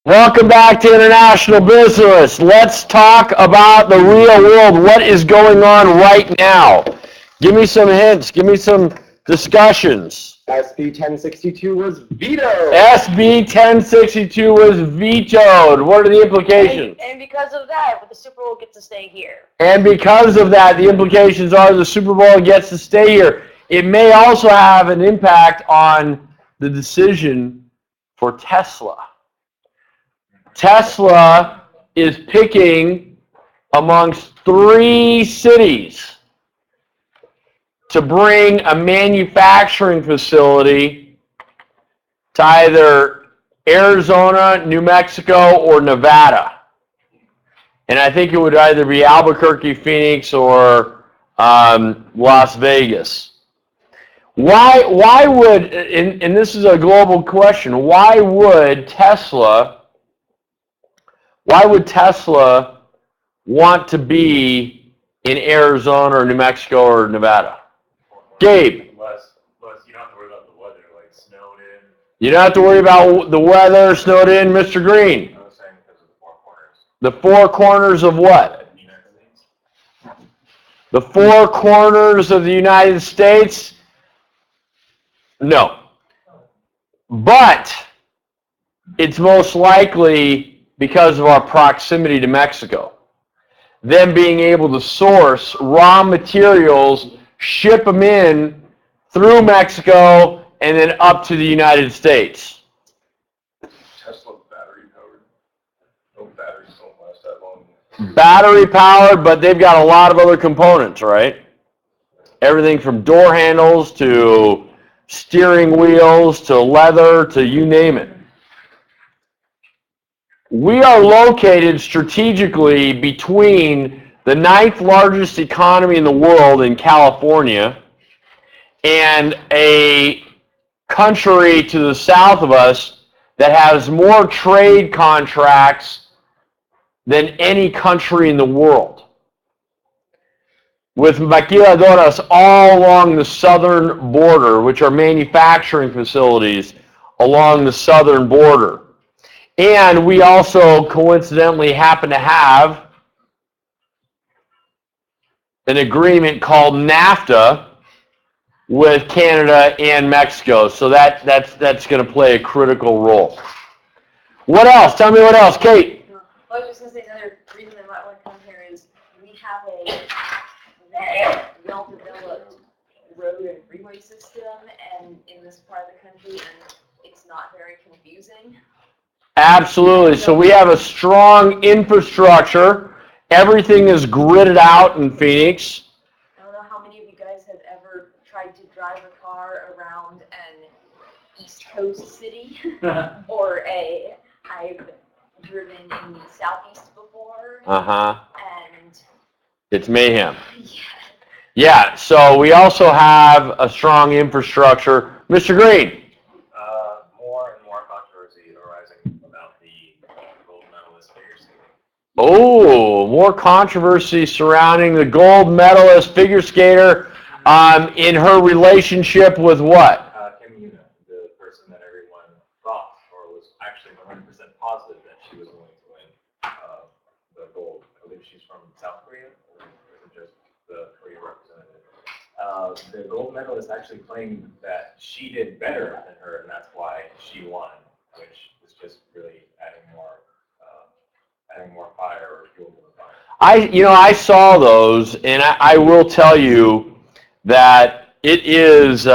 Welcome back to International Business. Let's talk about the real world. What is going on right now? Give me some hints. Give me some discussions. SB 1062 was vetoed. SB 1062 was vetoed. What are the implications? And because of that, the Super Bowl gets to stay here. And because of that, the implications are the Super Bowl gets to stay here. It may also have an impact on the decision for Tesla. Tesla is picking amongst 3 cities to bring a manufacturing facility to either Arizona, New Mexico, or Nevada. And I think it would either be Albuquerque, Phoenix, or Las Vegas. Why would, and this is a global question, why would Tesla want to be in Arizona or New Mexico or Nevada? Gabe. Less, you don't have to worry about the weather, like snowed in. You don't have to worry about the weather, snowed in, Mr. Green. I was saying because of the 4 corners. The 4 corners of what? The United States. The 4 corners of the United States? No. But it's most likely because of our proximity to Mexico. Them being able to source raw materials, ship them in through Mexico, and then up to the United States. Tesla battery powered. No batteries don't last that long. Battery powered, but they've got a lot of other components, right? Everything from door handles to steering wheels to leather to you name it. We are located strategically between the 9th largest economy in the world in California and a country to the south of us that has more trade contracts than any country in the world, with maquiladoras all along the southern border, which are manufacturing facilities along the southern border. And we also coincidentally happen to have an agreement called NAFTA with Canada and Mexico. So that's going to play a critical role. What else? Tell me what else, Kate. Well, I was just going to say another reason I might want to come here is we have a very well-developed road and freeway system and in this part of the country, and it's not very confusing. Absolutely. So we have a strong infrastructure. Everything is gridded out in Phoenix. I don't know how many of you guys have ever tried to drive a car around an East Coast city or I've driven in the Southeast before. And it's mayhem. yeah. Yeah, so we also have a strong infrastructure. Mr. Green. More and more controversy arising about the gold medalist figure skating. Oh, more controversy surrounding the gold medalist figure skater in her relationship with what? Kim Yuna, the person that everyone thought or was actually 100% positive that she was going to win the gold. I believe she's from South Korea, or is it just the Korea representative? The gold medalist actually claimed that she did better than her, and that's why she won, which is just really adding more fire or fuel to the fire. I saw those, and I will tell you that it is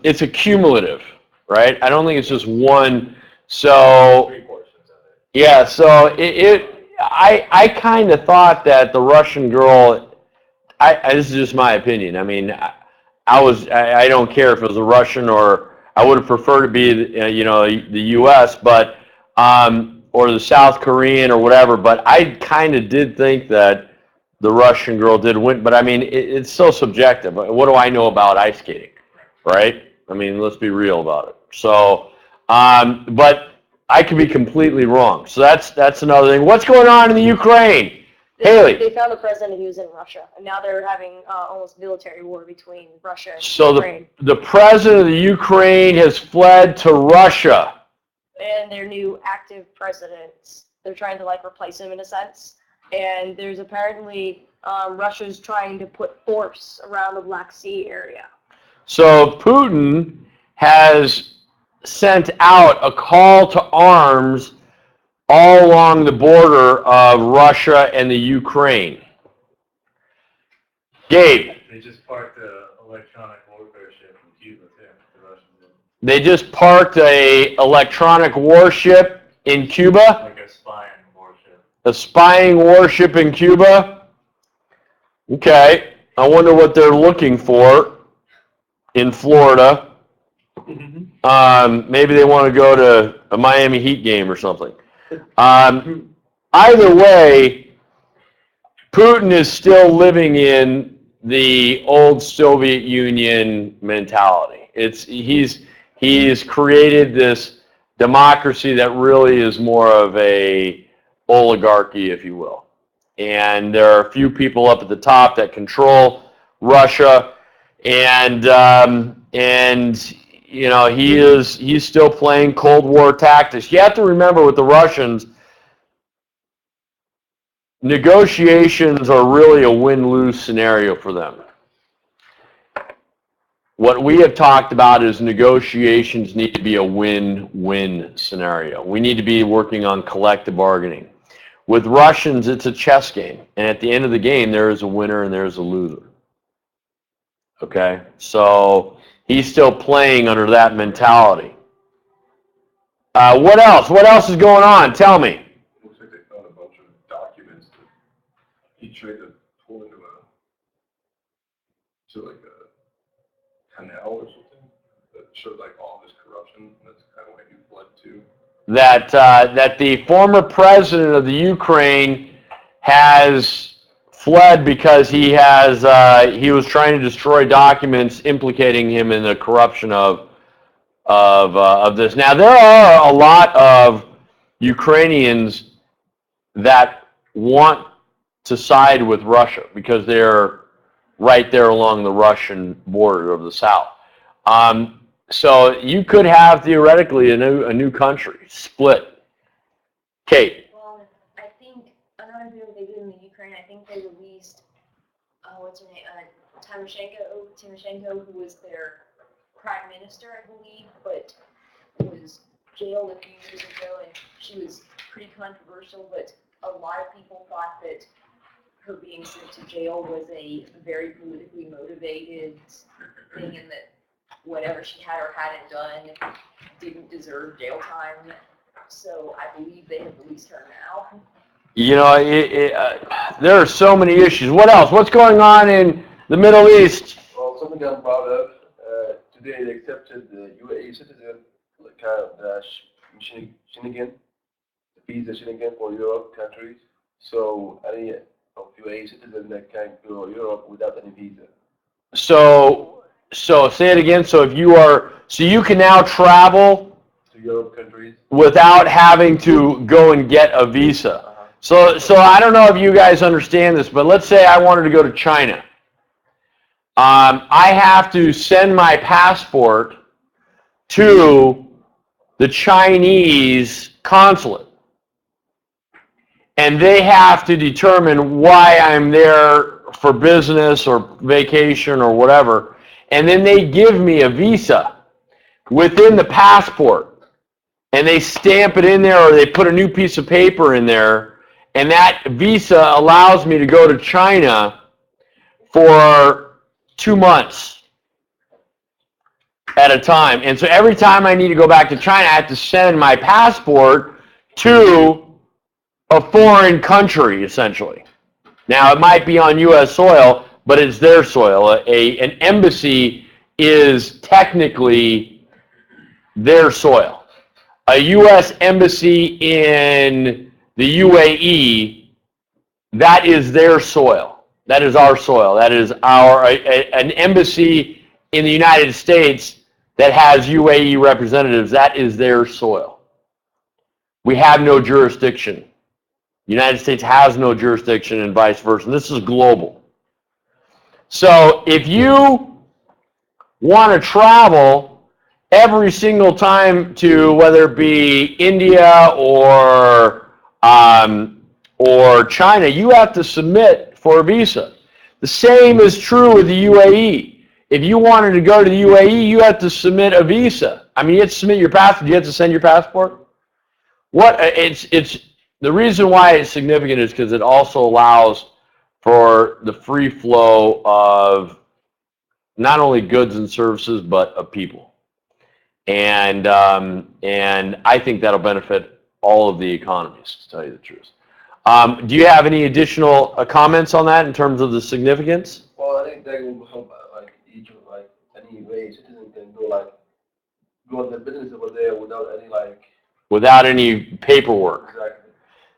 it's a cumulative, right? I don't think it's just one. So 3 portions of it. yeah, so I kind of thought that the Russian girl. This is just my opinion. I mean, I don't care if it was a Russian or I would have preferred to be the U.S. but or the South Korean or whatever. But I kind of did think that the Russian girl did win. But I mean, it's so subjective. What do I know about ice skating, right? I mean, let's be real about it. So, but I could be completely wrong. So that's another thing. What's going on in the Ukraine? Haley. They found the president who was in Russia, and now they're having almost military war between Russia and So Ukraine. the president of the Ukraine has fled to Russia. and their new active president. They're trying to like replace him in a sense. And there's apparently Russia's trying to put force around the Black Sea area. So Putin has sent out a call to arms all along the border of Russia and the Ukraine. Gabe, They just parked an electronic warfare ship in Cuba, too, the Russians did. they just parked a electronic warship in Cuba, Like a spying warship. a spying warship in Cuba. Okay, I wonder what they're looking for in Florida. Maybe they want to go to a Miami Heat game or something. Either way, Putin is still living in the old Soviet Union mentality. He's created this democracy that really is more of a oligarchy, if you will. And there are a few people up at the top that control Russia, and you know, he's still playing Cold War tactics. You have to remember with the Russians, negotiations are really a win-lose scenario for them. What we have talked about is negotiations need to be a win-win scenario. We need to be working on collective bargaining. With Russians, it's a chess game, and at the end of the game, there is a winner and there's a loser. Okay, so he's still playing under that mentality. What else? What else is going on? Tell me. Looks like they found a bunch of documents that he tried to pull into like a canal or something that showed like all this corruption. That's kind of why he fled to. That the former president of the Ukraine has fled because he was trying to destroy documents implicating him in the corruption of this. Now there are a lot of Ukrainians that want to side with Russia because they're right there along the Russian border of the south. So you could have theoretically a new country split. Kate. Well, I think another thing they did in the Ukraine, I think they released, what's her name, Timoshenko, who was their prime minister, I believe, but was jailed a few years ago, and she was pretty controversial, but a lot of people thought that her being sent to jail was a very politically motivated thing, and that whatever she had or hadn't done didn't deserve jail time. So I believe they have released her now. You know, there are so many issues. What else? What's going on in the Middle East? Well, something I'm proud of. Today they accepted the UAE citizen, like kind of the Schengen, the visa Schengen for Europe countries. So any of UAE citizens that can go to Europe without any visa. So say it again. So you can now travel To Europe countries. without having to go and get a visa. So I don't know if you guys understand this, but let's say I wanted to go to China. I have to send my passport to the Chinese consulate, and they have to determine why I'm there for business or vacation or whatever, and then they give me a visa within the passport, and they stamp it in there or they put a new piece of paper in there, and that visa allows me to go to China for 2 months at a time. And so every time I need to go back to China, I have to send my passport to a foreign country, essentially. Now, it might be on U.S. soil, but it's their soil. An embassy is technically their soil. A U.S. embassy in the UAE, that is their soil. That is our soil. That is an embassy in the United States that has UAE representatives. That is their soil. We have no jurisdiction. The United States has no jurisdiction and vice versa. This is global. So if you want to travel every single time to whether it be India or China, you have to submit for a visa. The same is true with the UAE. If you wanted to go to the UAE, you have to submit a visa. I mean, you have to submit your passport. You have to send your passport. It's the reason why it's significant is because it also allows for the free flow of not only goods and services but of people, and I think that'll benefit all of the economies, to tell you the truth. Do you have any additional comments on that in terms of the significance? Well, I think that will help like each of like any way citizen can go on the business over there Without any paperwork. Exactly.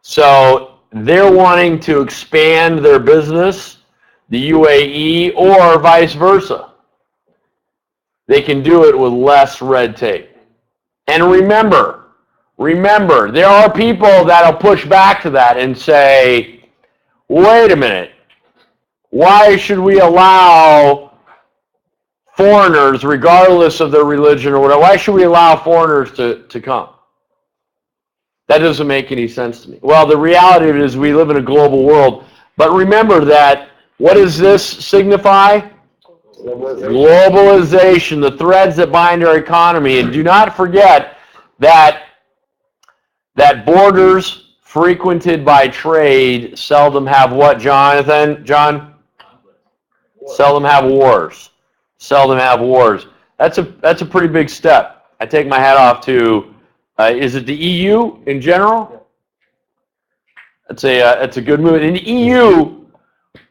So they're wanting to expand their business, the UAE, or vice versa. They can do it with less red tape. And remember, there are people that'll push back to that and say, wait a minute, why should we allow foreigners, regardless of their religion or whatever, why should we allow foreigners to come? That doesn't make any sense to me. Well, the reality of it is we live in a global world, but remember that, what does this signify? Globalization, the threads that bind our economy. And do not forget that borders frequented by trade seldom have what, Jonathan? John? Seldom have wars. Seldom have wars. That's a pretty big step. I take my hat off to, is it the EU in general? That's a good move. In the EU,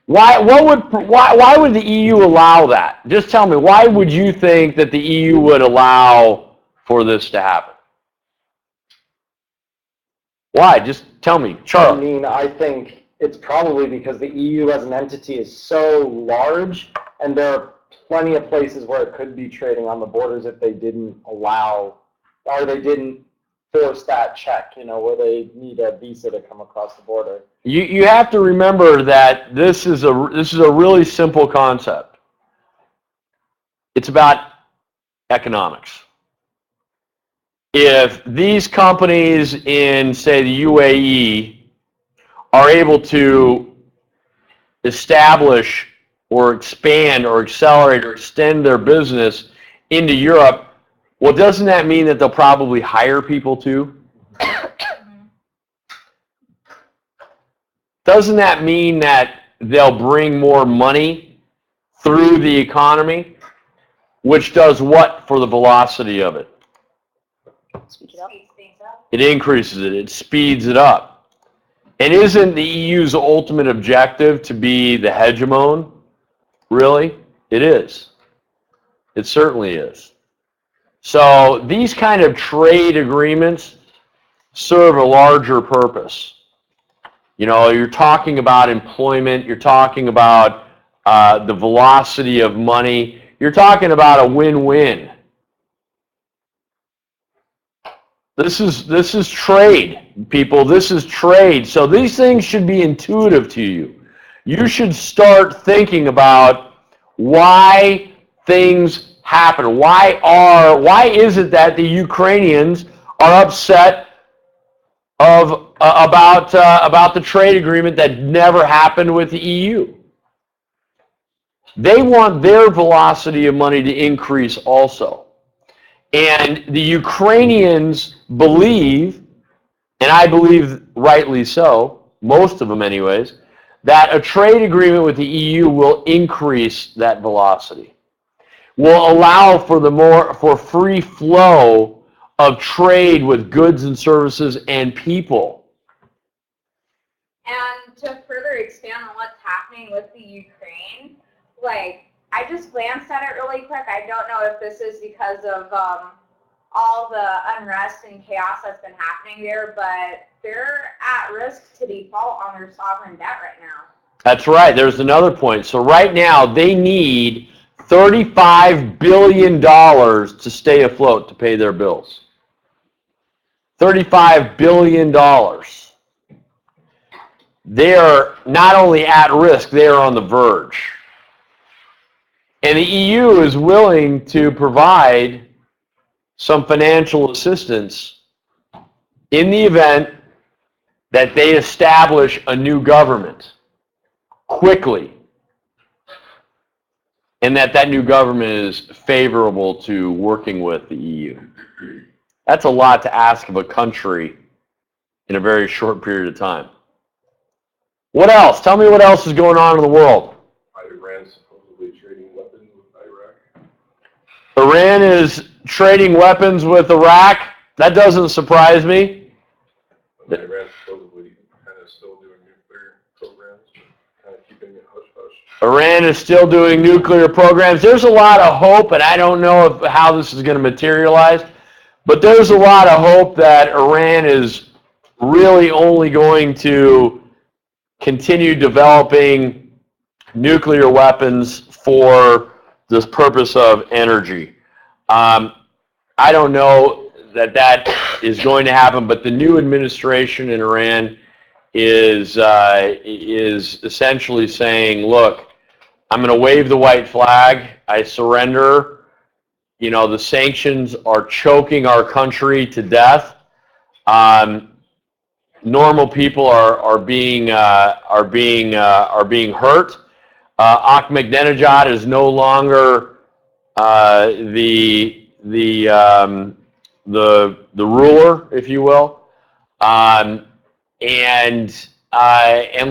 why would the EU allow that? Just tell me, why would you think that the EU would allow for this to happen? Why? Just tell me, Charles. I mean, I think it's probably because the EU as an entity is so large, and there are plenty of places where it could be trading on the borders if they didn't allow, or they didn't force that check, where they need a visa to come across the border. You have to remember that this is a really simple concept. It's about economics. If these companies in, say, the UAE are able to establish or expand or accelerate or extend their business into Europe, well, doesn't that mean that they'll probably hire people too? Doesn't that mean that they'll bring more money through the economy, which does what for the velocity of it? It increases it. It speeds it up. And isn't the EU's ultimate objective to be the hegemon? Really? It is. It certainly is. So these kind of trade agreements serve a larger purpose. You're talking about employment. You're talking about the velocity of money. You're talking about a win-win. This is trade, people. This is trade. So these things should be intuitive to you. You should start thinking about why things happen. Why is it that the Ukrainians are upset about the trade agreement that never happened with the EU? They want their velocity of money to increase also. And the Ukrainians believe, and I believe rightly so, most of them anyways, that a trade agreement with the EU will increase that velocity, will allow for free flow of trade with goods and services and people. And to further expand on what's happening with the Ukraine, I just glanced at it really quick. I don't know if this is because of all the unrest and chaos that's been happening there, but they're at risk to default on their sovereign debt right now. That's right. There's another point. So right now they need $35 billion to stay afloat to pay their bills. $35 billion. They are not only at risk, they are on the verge. And the EU is willing to provide some financial assistance in the event that they establish a new government quickly, and that new government is favorable to working with the EU. That's a lot to ask of a country in a very short period of time. What else? Tell me what else is going on in the world. Iran supposedly trading weapons with Iraq. Iran is trading weapons with Iraq. That doesn't surprise me. But Iran's supposedly kind of still doing nuclear programs, kind of keeping it hush-hush. Iran is still doing nuclear programs. There's a lot of hope, and I don't know how this is going to materialize, but there's a lot of hope that Iran is really only going to continue developing nuclear weapons for this purpose of energy. I don't know that is going to happen, but the new administration in Iran is essentially saying, look, I'm going to wave the white flag. I surrender. You know, the sanctions are choking our country to death. Normal people are being hurt. Ahmadinejad is no longer the ruler, if you will, and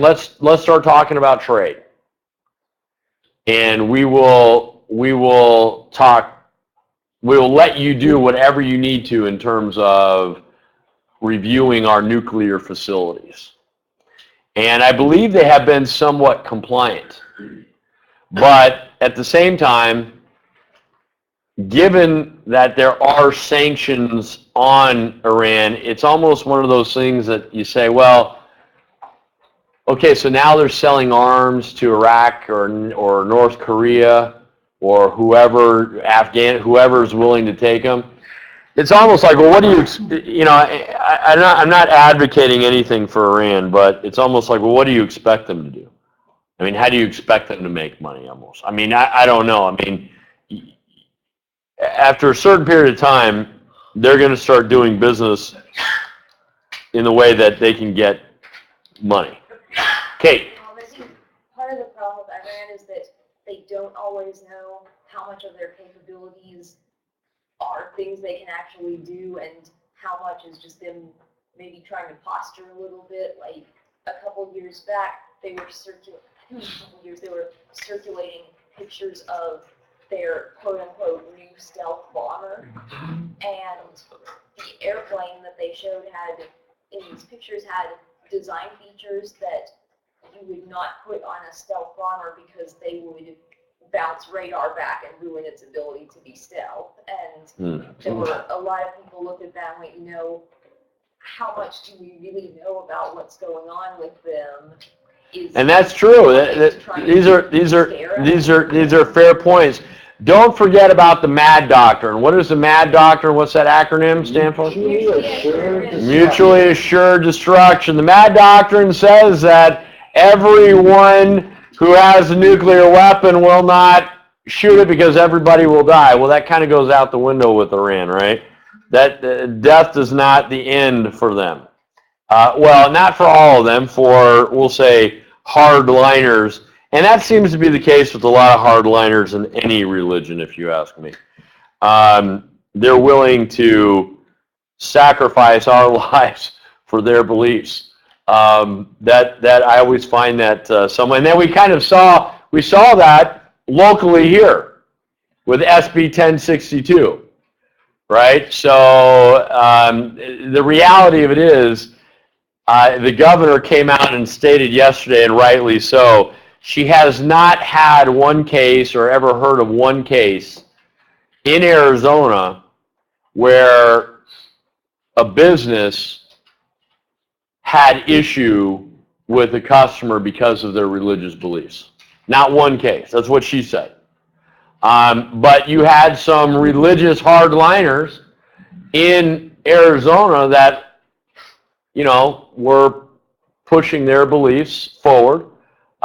let's start talking about trade. And we will let you do whatever you need to in terms of reviewing our nuclear facilities. And I believe they have been somewhat compliant. But at the same time, given that there are sanctions on Iran, it's almost one of those things that you say, well, okay, so now they're selling arms to Iraq or North Korea or whoever's willing to take them. It's almost like, well, what do you I'm not advocating anything for Iran, but it's almost like, well, what do you expect them to do? I mean, how do you expect them to make money almost? I mean, I don't know. I mean, after a certain period of time, they're going to start doing business in the way that they can get money. Kate. I think part of the problem with Iran is that they don't always know how much of their capabilities are things they can actually do and how much is just them maybe trying to posture a little bit. Like a couple years back, they were circulating pictures of their quote-unquote new stealth bomber, and the airplane that they showed in these pictures had design features that you would not put on a stealth bomber because they would bounce radar back and ruin its ability to be stealth. And there were a lot of people looked at that and went, how much do we really know about what's going on with them? And that's true. These are fair points. Don't forget about the MAD doctrine. What is the MAD doctrine? What's that acronym stand for? Mutually assured destruction. The MAD doctrine says that everyone who has a nuclear weapon will not shoot it because everybody will die. Well, that kind of goes out the window with Iran, right? That death is not the end for them. Well, not for all of them, for, we'll say, hardliners. And that seems to be the case with a lot of hardliners in any religion, if you ask me. They're willing to sacrifice our lives for their beliefs. That I always find that and then we kind of saw that locally here with SB 1062, right? So the reality of it is, the governor came out and stated yesterday, and rightly so, she has not had one case or ever heard of one case in Arizona where a business had issue with a customer because of their religious beliefs. Not one case. That's what she said. But you had some religious hardliners in Arizona that, were pushing their beliefs forward.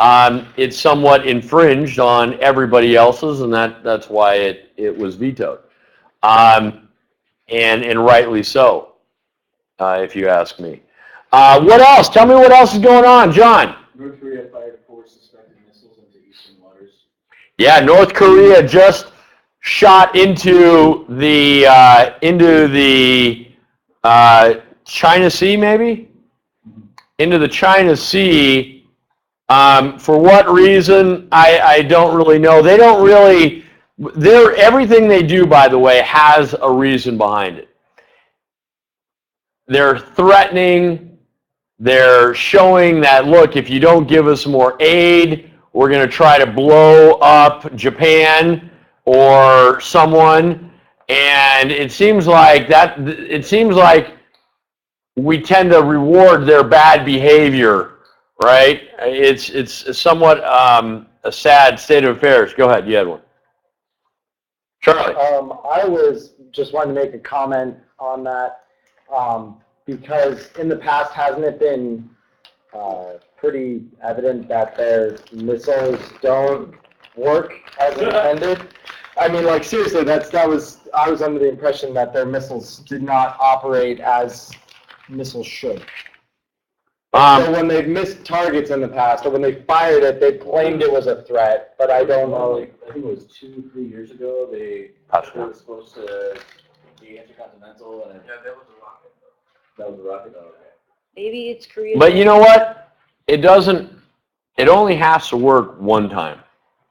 It's somewhat infringed on everybody else's, and that's why it was vetoed. and rightly so, if you ask me. What else? Tell me what else is going on, John. North Korea fired 4 suspected missiles into eastern waters. Yeah, North Korea just shot into the China Sea, maybe? Into the China Sea. For what reason, I don't really know. They don't really, everything they do, by the way, has a reason behind it. They're threatening, they're showing that, look, if you don't give us more aid, we're going to try to blow up Japan or someone. And it seems like we tend to reward their bad behavior, right? It's somewhat a sad state of affairs. Go ahead, you had one. Charlie. I was just wanting to make a comment on that because in the past, hasn't it been pretty evident that their missiles don't work as intended? I mean, like seriously, I was under the impression that their missiles did not operate as missiles should. So when they've missed targets in the past, or when they fired it, they claimed it was a threat, but I don't know. I think it was 2-3 years ago, they were supposed to be intercontinental, and yeah, that was a rocket. That was a rocket? Oh, okay. Maybe it's Korea. But you know what? It only has to work one time.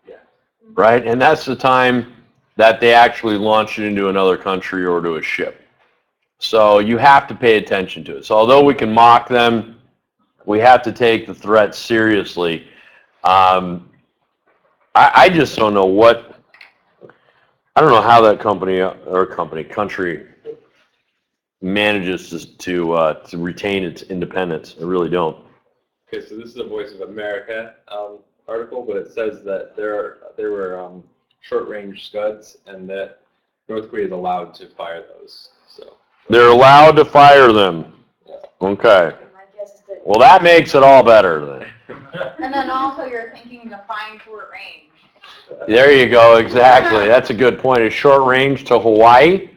Yeah. Right? And that's the time that they actually launch it into another country or to a ship. So you have to pay attention to it. So although we can mock them, we have to take the threat seriously. I just don't know I don't know how that country manages to retain its independence. I really don't. Okay, so this is a Voice of America article, but it says that there were short-range Scuds, and that North Korea is allowed to fire those. So they're allowed to fire them. Yeah. Okay. My guess is that. Well, that makes it all better then. And then also you're thinking of fine short range. There you go. Exactly. That's a good point. Is short range to Hawaii,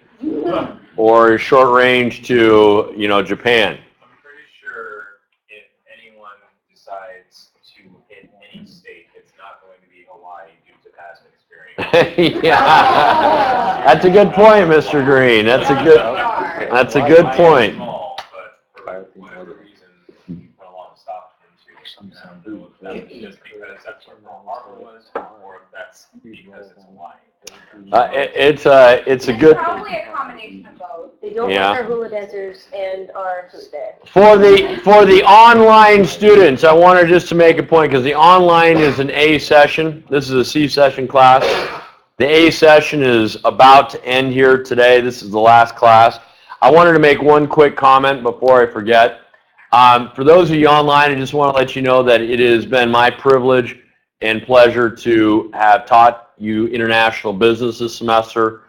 or is short range to Japan? I'm pretty sure if anyone decides to hit any state, it's not going to be Hawaii due to past experience. Yeah, that's a good point, Mr. Green. That's a good point. Small, but for whatever reason, you put a lot of stuff into that's just because that's where Pearl Harbor was, or if that's because it's Hawaii. It's a good. Probably a combination of both. They don't Yeah. want our hula dancers and our food there. For the online students, I wanted just to make a point because the online is an A session. This is a C session class. The A session is about to end here today. This is the last class. I wanted to make one quick comment before I forget. For those of you online, I just want to let you know that it has been my privilege and pleasure to have taught you international business this semester.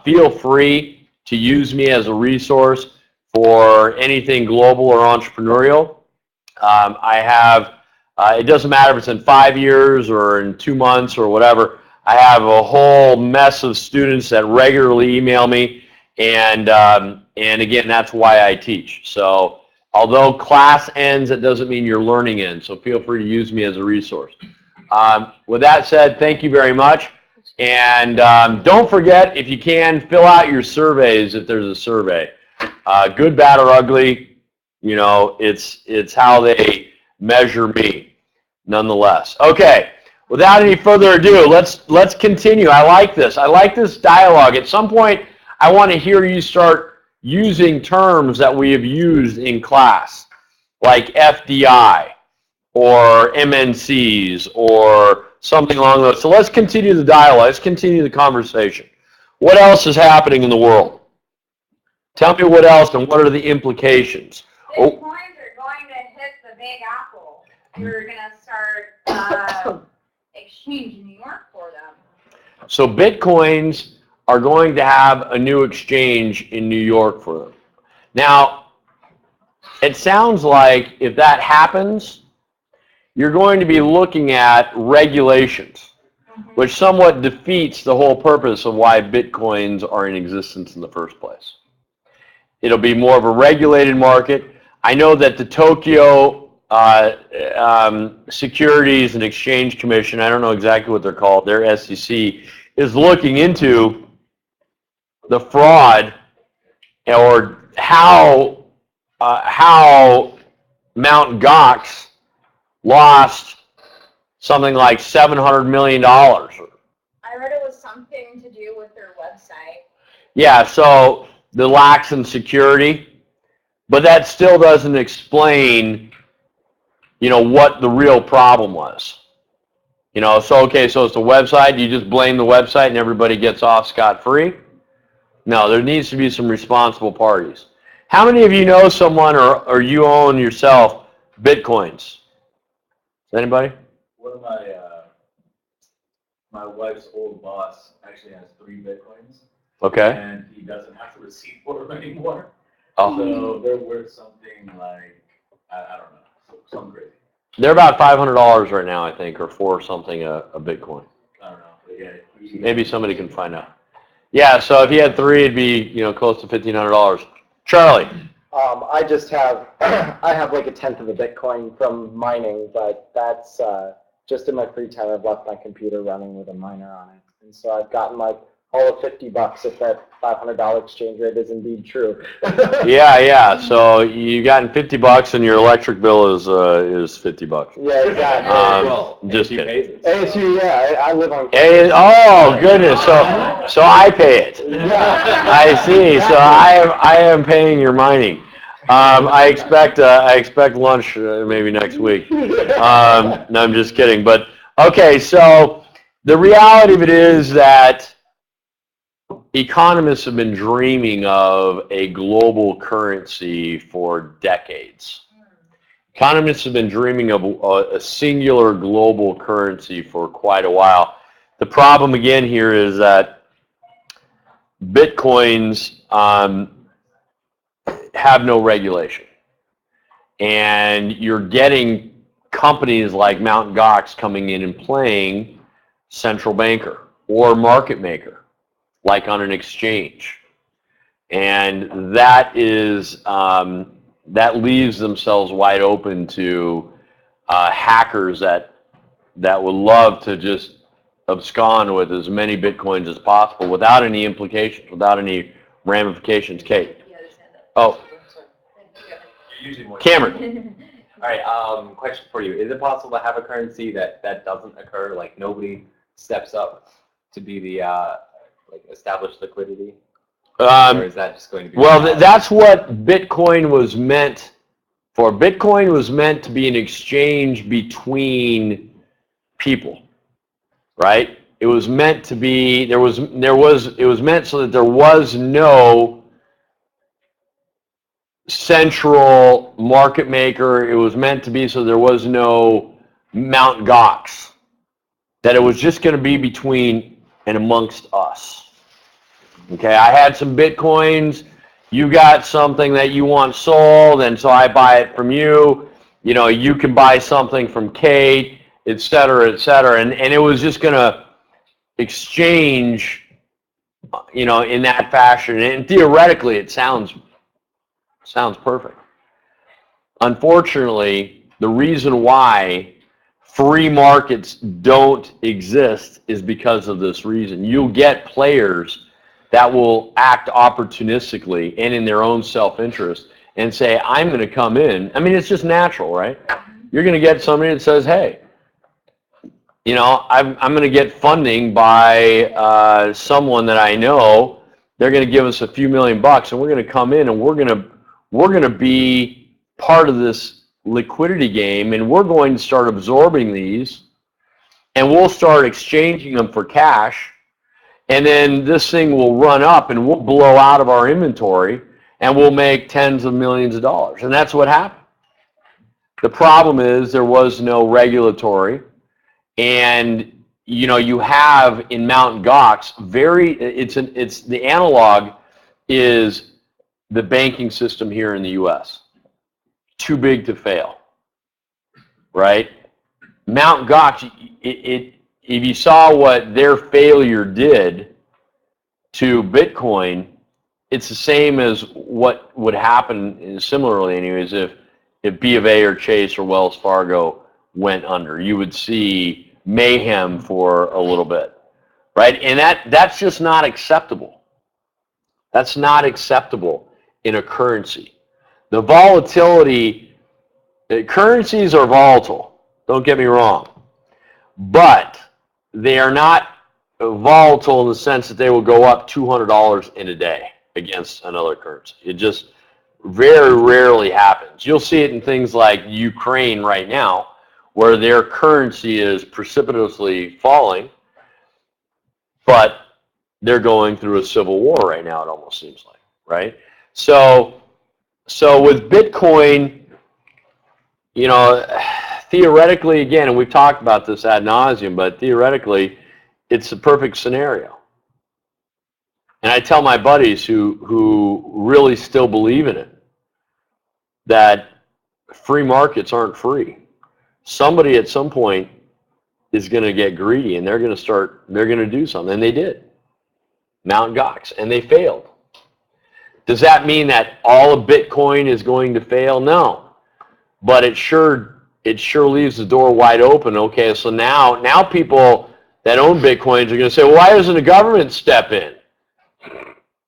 Feel free to use me as a resource for anything global or entrepreneurial. I have, it doesn't matter if it's in 5 years or in 2 months or whatever, I have a whole mess of students that regularly email me, and again, that's why I teach. So although class ends, it doesn't mean your learning ends, so feel free to use me as a resource. With that said, thank you very much. And don't forget, if you can, fill out your surveys if there's a survey. Good, bad, or ugly, it's how they measure me, nonetheless. Okay, without any further ado, let's continue. I like this. I like this dialogue. At some point, I want to hear you start using terms that we have used in class, like FDI, or MNCs, or something along those. So let's continue the dialogue. Let's continue the conversation. What else is happening in the world? Tell me what else and what are the implications? Bitcoins are going to hit the Big Apple. We're going to start exchange in New York for them. So Bitcoins are going to have a new exchange in New York for them. Now, it sounds like if that happens, you're going to be looking at regulations, which somewhat defeats the whole purpose of why Bitcoins are in existence in the first place. It'll be more of a regulated market. I know that the Tokyo Securities and Exchange Commission, I don't know exactly what they're called, their SEC, is looking into the fraud or how Mt. Gox lost something like $700 million. I read it was something to do with their website. Yeah, so the lacks in security, but that still doesn't explain, what the real problem was. So it's the website. You just blame the website and everybody gets off scot-free? No, there needs to be some responsible parties. How many of you know someone or you own yourself Bitcoins? Anybody? One of my wife's old boss actually has 3 Bitcoins. Okay. And he doesn't have to receipt for them anymore. Oh. So they're worth something like, I don't know, something crazy. They're about $500 right now, I think, or for something a Bitcoin. I don't know. But yeah, Maybe somebody can find out. Yeah, so if he had 3, it'd be close to $1,500. Charlie. I just have I have like 1/10 of a Bitcoin from mining, but that's just in my free time. I've left my computer running with a miner on it, and so I've gotten like all of $50 if that $500 exchange rate is indeed true. Yeah. So you gotten $50 and your electric bill is $50. Yeah, exactly. Just kidding. ASU, yeah, I live on. Oh goodness! So I pay it. Yeah. I see. So I am paying your mining. I expect lunch maybe next week. No, I'm just kidding. But okay, so the reality of it is that economists have been dreaming of a global currency for decades. Economists have been dreaming of a singular global currency for quite a while. The problem again here is that Bitcoins have no regulation. And you're getting companies like Mt. Gox coming in and playing central banker or market maker, like on an exchange. And that is, that leaves themselves wide open to hackers that would love to just abscond with as many Bitcoins as possible without any implications, without any ramifications. Kate. Oh. Cameron. All right, question for you. Is it possible to have a currency that doesn't occur, like nobody steps up to be the established liquidity? Or is that just going to be... Well, that's what Bitcoin was meant for. Bitcoin was meant to be an exchange between people, right? It was meant to be, it was meant so that there was no central market maker. It was meant to be so there was no Mt. Gox, that it was just going to be between and amongst us. Okay, I had some Bitcoins, you got something that you want sold, and so I buy it from you. You can buy something from Kate, et cetera, and it was just going to exchange, in that fashion. And theoretically, it sounds perfect. Unfortunately, the reason why free markets don't exist is because of this reason. You'll get players that will act opportunistically and in their own self-interest and say, I'm going to come in. I mean, it's just natural, right? You're going to get somebody that says, hey, I'm going to get funding by someone that I know. They're going to give us a few $1 million, and we're going to come in and we're going to be part of this liquidity game, and we're going to start absorbing these, and we'll start exchanging them for cash. And then this thing will run up and we'll blow out of our inventory and we'll make tens of millions of dollars. And that's what happened. The problem is there was no regulatory, and you have in Mt. Gox it's the analog is the banking system here in the US. Too big to fail. Right? Mt. Gox, if you saw what their failure did to Bitcoin, it's the same as what would happen similarly anyways if B of A or Chase or Wells Fargo went under. You would see mayhem for a little bit, right? And that's just not acceptable. That's not acceptable in a currency. The volatility, currencies are volatile, don't get me wrong, but they are not volatile in the sense that they will go up $200 in a day against another currency. It just very rarely happens. You'll see it in things like Ukraine right now, where their currency is precipitously falling, but they're going through a civil war right now, it almost seems like, right? So with Bitcoin, you know, theoretically, again, and we've talked about this ad nauseum, but theoretically, it's the perfect scenario. And I tell my buddies who really still believe in it that free markets aren't free. Somebody at some point is going to get greedy and they're going to do something. And they did. Mt. Gox. And they failed. Does that mean that all of Bitcoin is going to fail? No. But it sure leaves the door wide open. Okay, so now people that own Bitcoins are going to say, well, why doesn't the government step in?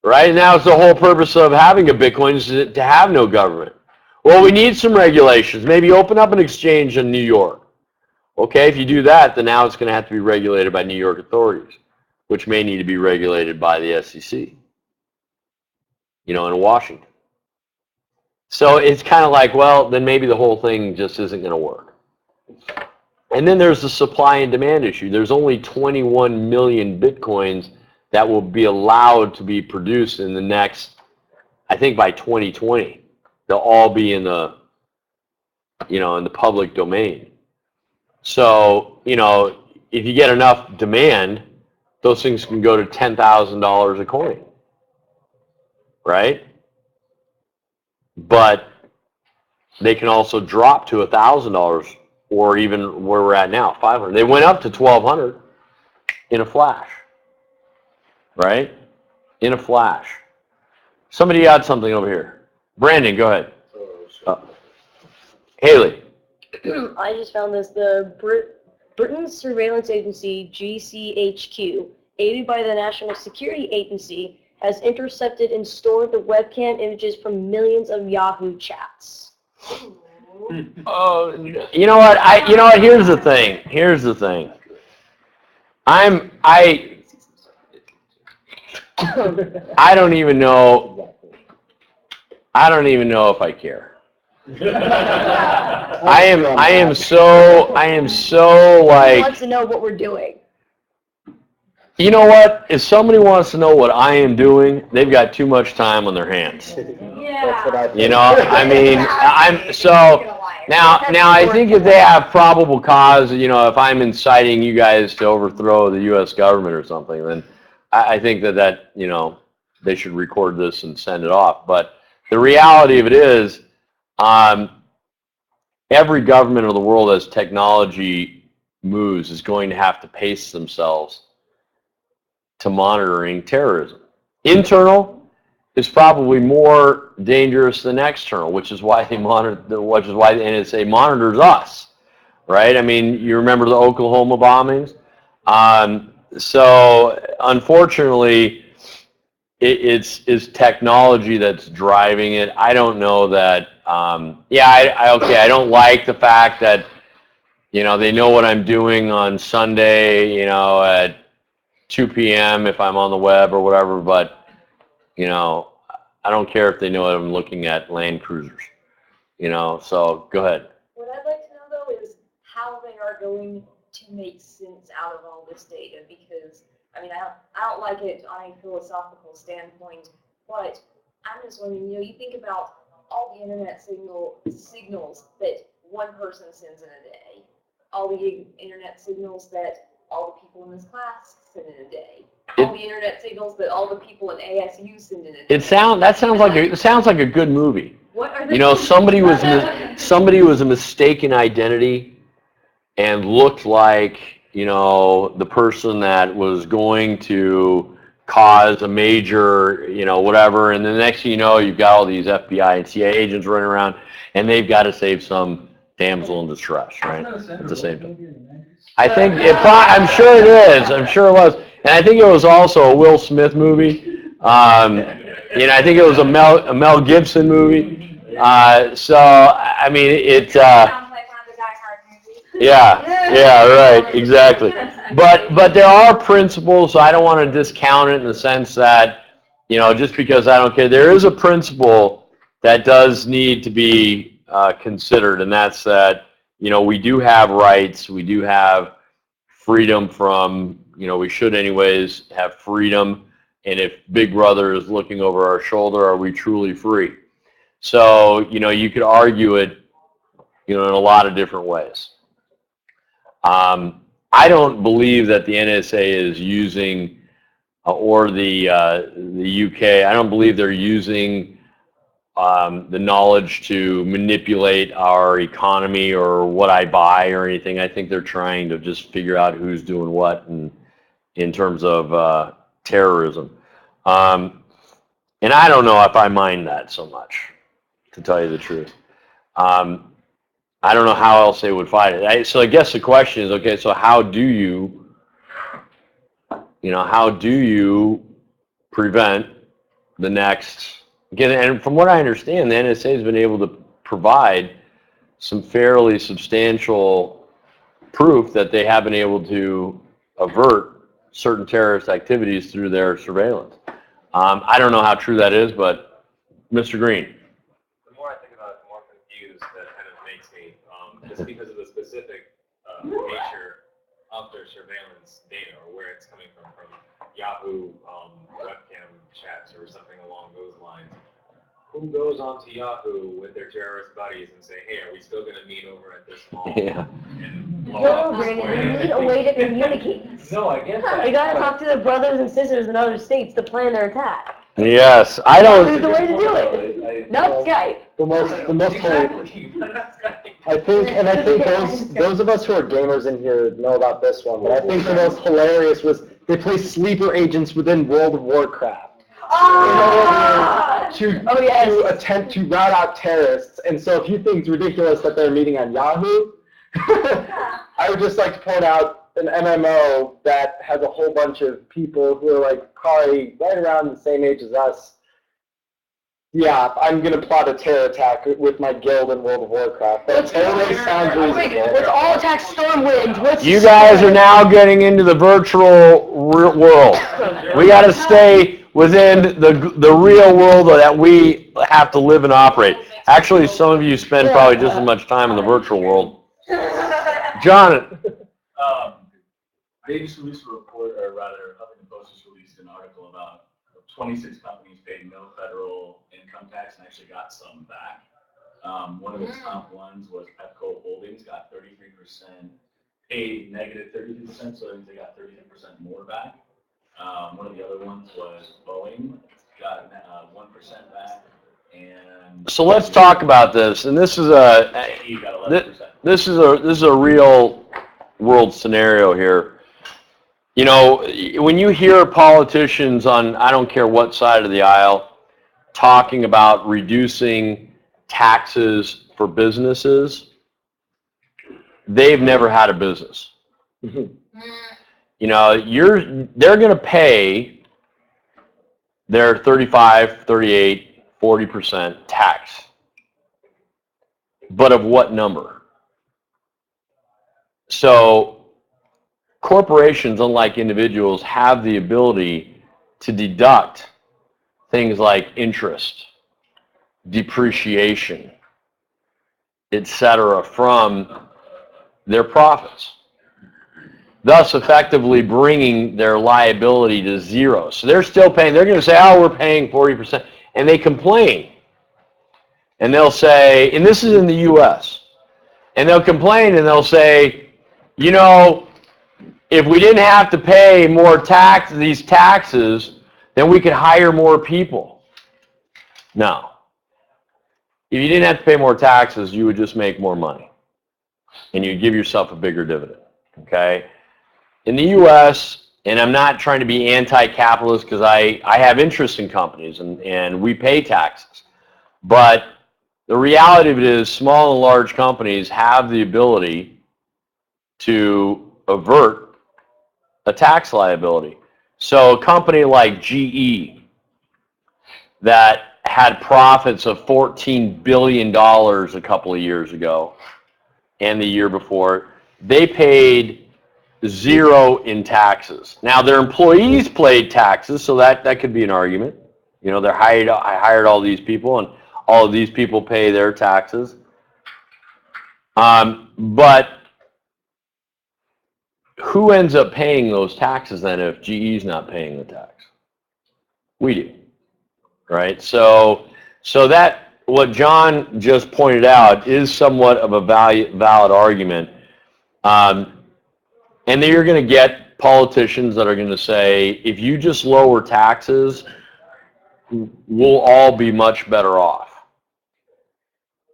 Right? Now it's the whole purpose of having a Bitcoin is to have no government. Well, we need some regulations. Maybe open up an exchange in New York. Okay, if you do that, then now it's going to have to be regulated by New York authorities, which may need to be regulated by the SEC, you know, in Washington. So it's kind of like, well, then maybe the whole thing just isn't going to work. And then there's the supply and demand issue. There's only 21 million Bitcoins that will be allowed to be produced in the next, I think by 2020, they'll all be in the, you know, in the public domain. So, you know, if you get enough demand, those things can go to $10,000 a coin, right? But they can also drop to $1,000 or even where we're at now, $500. They went up to $1,200 in a flash, right? In a flash. Somebody had something over here. Brandon, go ahead. Haley. I just found this. Britain's surveillance agency, GCHQ, aided by the National Security Agency, has intercepted and stored the webcam images from millions of Yahoo chats. Oh, you know what? Here's the thing. I don't even know if I care. I am so like. He wants to know what we're doing. You know what? If somebody wants to know what I am doing, they've got too much time on their hands. Yeah. You know, I mean, now I think if they have probable cause, you know, if I'm inciting you guys to overthrow the U.S. government or something, then I think that you know, they should record this and send it off. But the reality of it is, every government of the world as technology moves is going to have to pace themselves to monitoring terrorism. Internal is probably more dangerous than external, which is why they monitor, which is why the NSA monitors us, right? I mean, you remember the Oklahoma bombings? So unfortunately, it's technology that's driving it. I don't know that. I don't like the fact that, you know, they know what I'm doing on Sunday, you know, at 2 p.m. if I'm on the web or whatever, but, you know, I don't care if they know I'm looking at Land Cruisers, you know, so go ahead. What I'd like to know, though, is how they are going to make sense out of all this data, because, I mean, I don't like it on a philosophical standpoint, but I'm just wondering, you know, you think about all the internet signals that one person sends in a day, all the internet signals that all the people in this class send in a day, all the internet signals that all the people in ASU send in a day. That sounds like a good movie. What are the You know, somebody was a mistaken identity and looked like, you know, the person that was going to cause a major, whatever, and the next thing you know, you've got all these FBI and CIA agents running around, and they've got to save some damsel in distress, right? At the same time. I think I'm sure it is. I'm sure it was, and I think it was also a Will Smith movie. I think it was a Mel Gibson movie. So I mean, it. Sounds like one of the Die Hard movies. Yeah, right, exactly. But there are principles, so I don't want to discount it in the sense that, just because I don't care, there is a principle that does need to be considered, and that's that, we do have rights, we do have freedom from, we should anyways have freedom, and if Big Brother is looking over our shoulder, are we truly free? So, you could argue it, in a lot of different ways. I don't believe that the NSA is using, or the UK, I don't believe they're using the knowledge to manipulate our economy or what I buy or anything. I think they're trying to just figure out who's doing what in terms of terrorism. And I don't know if I mind that so much, to tell you the truth. I don't know how else they would fight it. So I guess the question is, okay, so how do you prevent the next, again, and from what I understand, the NSA has been able to provide some fairly substantial proof that they have been able to avert certain terrorist activities through their surveillance. I don't know how true that is, but Mr. Green. The more I think about it, the more confused that kind of makes me, just because of the specific nature of their surveillance data, or where it's coming from Yahoo webcam chats or something along those lines. Who goes onto Yahoo with their terrorist buddies and say, hey, are we still going to meet over at this mall? Yeah. And blow No, up Brandon, square? you need a way to communicate. No, I get that. You gotta talk to their brothers and sisters in other states to plan their attack. Yes, I There's don't. a way to do it. Not Skype. The most I think those of us who are gamers in here know about this one, but I think the most hilarious was they play sleeper agents within World of Warcraft. To attempt to rout out terrorists. And so if you think it's ridiculous that they're meeting on Yahoo, I would just like to point out an MMO that has a whole bunch of people who are like probably right around the same age as us. Yeah, I'm going to plot a terror attack with my guild in World of Warcraft. That totally sounds reasonable. Let's all attack Stormwind. You guys are now getting into the virtual world. We got to stay within the real world that we have to live and operate. Actually, some of you spend probably just as much time in the virtual world. John. They just released a report, or rather, Huffington Post just released an article about 26 companies paid no federal income tax and actually got some back. One of its top ones was Pepco Holdings, got 33%, paid negative 33%, so that means they got 33% more back. One of the other ones was Boeing, got 1% back. And So let's talk about this, and this is a real world scenario here. When you hear politicians on, I don't care what side of the aisle, talking about reducing taxes for businesses, they've never had a business. They're going to pay their 35, 38, 40% tax. But of what number? So corporations, unlike individuals, have the ability to deduct things like interest, depreciation, etc., from their profits, thus effectively bringing their liability to zero. So they're still paying. They're going to say, oh, we're paying 40%, and they complain. And they'll say, and this is in the U.S., and they'll complain and they'll say, if we didn't have to pay more these taxes, then we could hire more people. No. If you didn't have to pay more taxes, you would just make more money. And you'd give yourself a bigger dividend. Okay? In the U.S., and I'm not trying to be anti-capitalist because I have interest in companies and we pay taxes. But the reality of it is small and large companies have the ability to avert a tax liability. So a company like GE that had profits of $14 billion a couple of years ago and the year before, they paid 0 in taxes. Now their employees paid taxes, so that could be an argument. You know, I hired all these people, and all of these people pay their taxes. But who ends up paying those taxes then if GE's not paying the tax? We do, right? So that what John just pointed out is somewhat of a valid argument. And then you're going to get politicians that are going to say, if you just lower taxes, we'll all be much better off.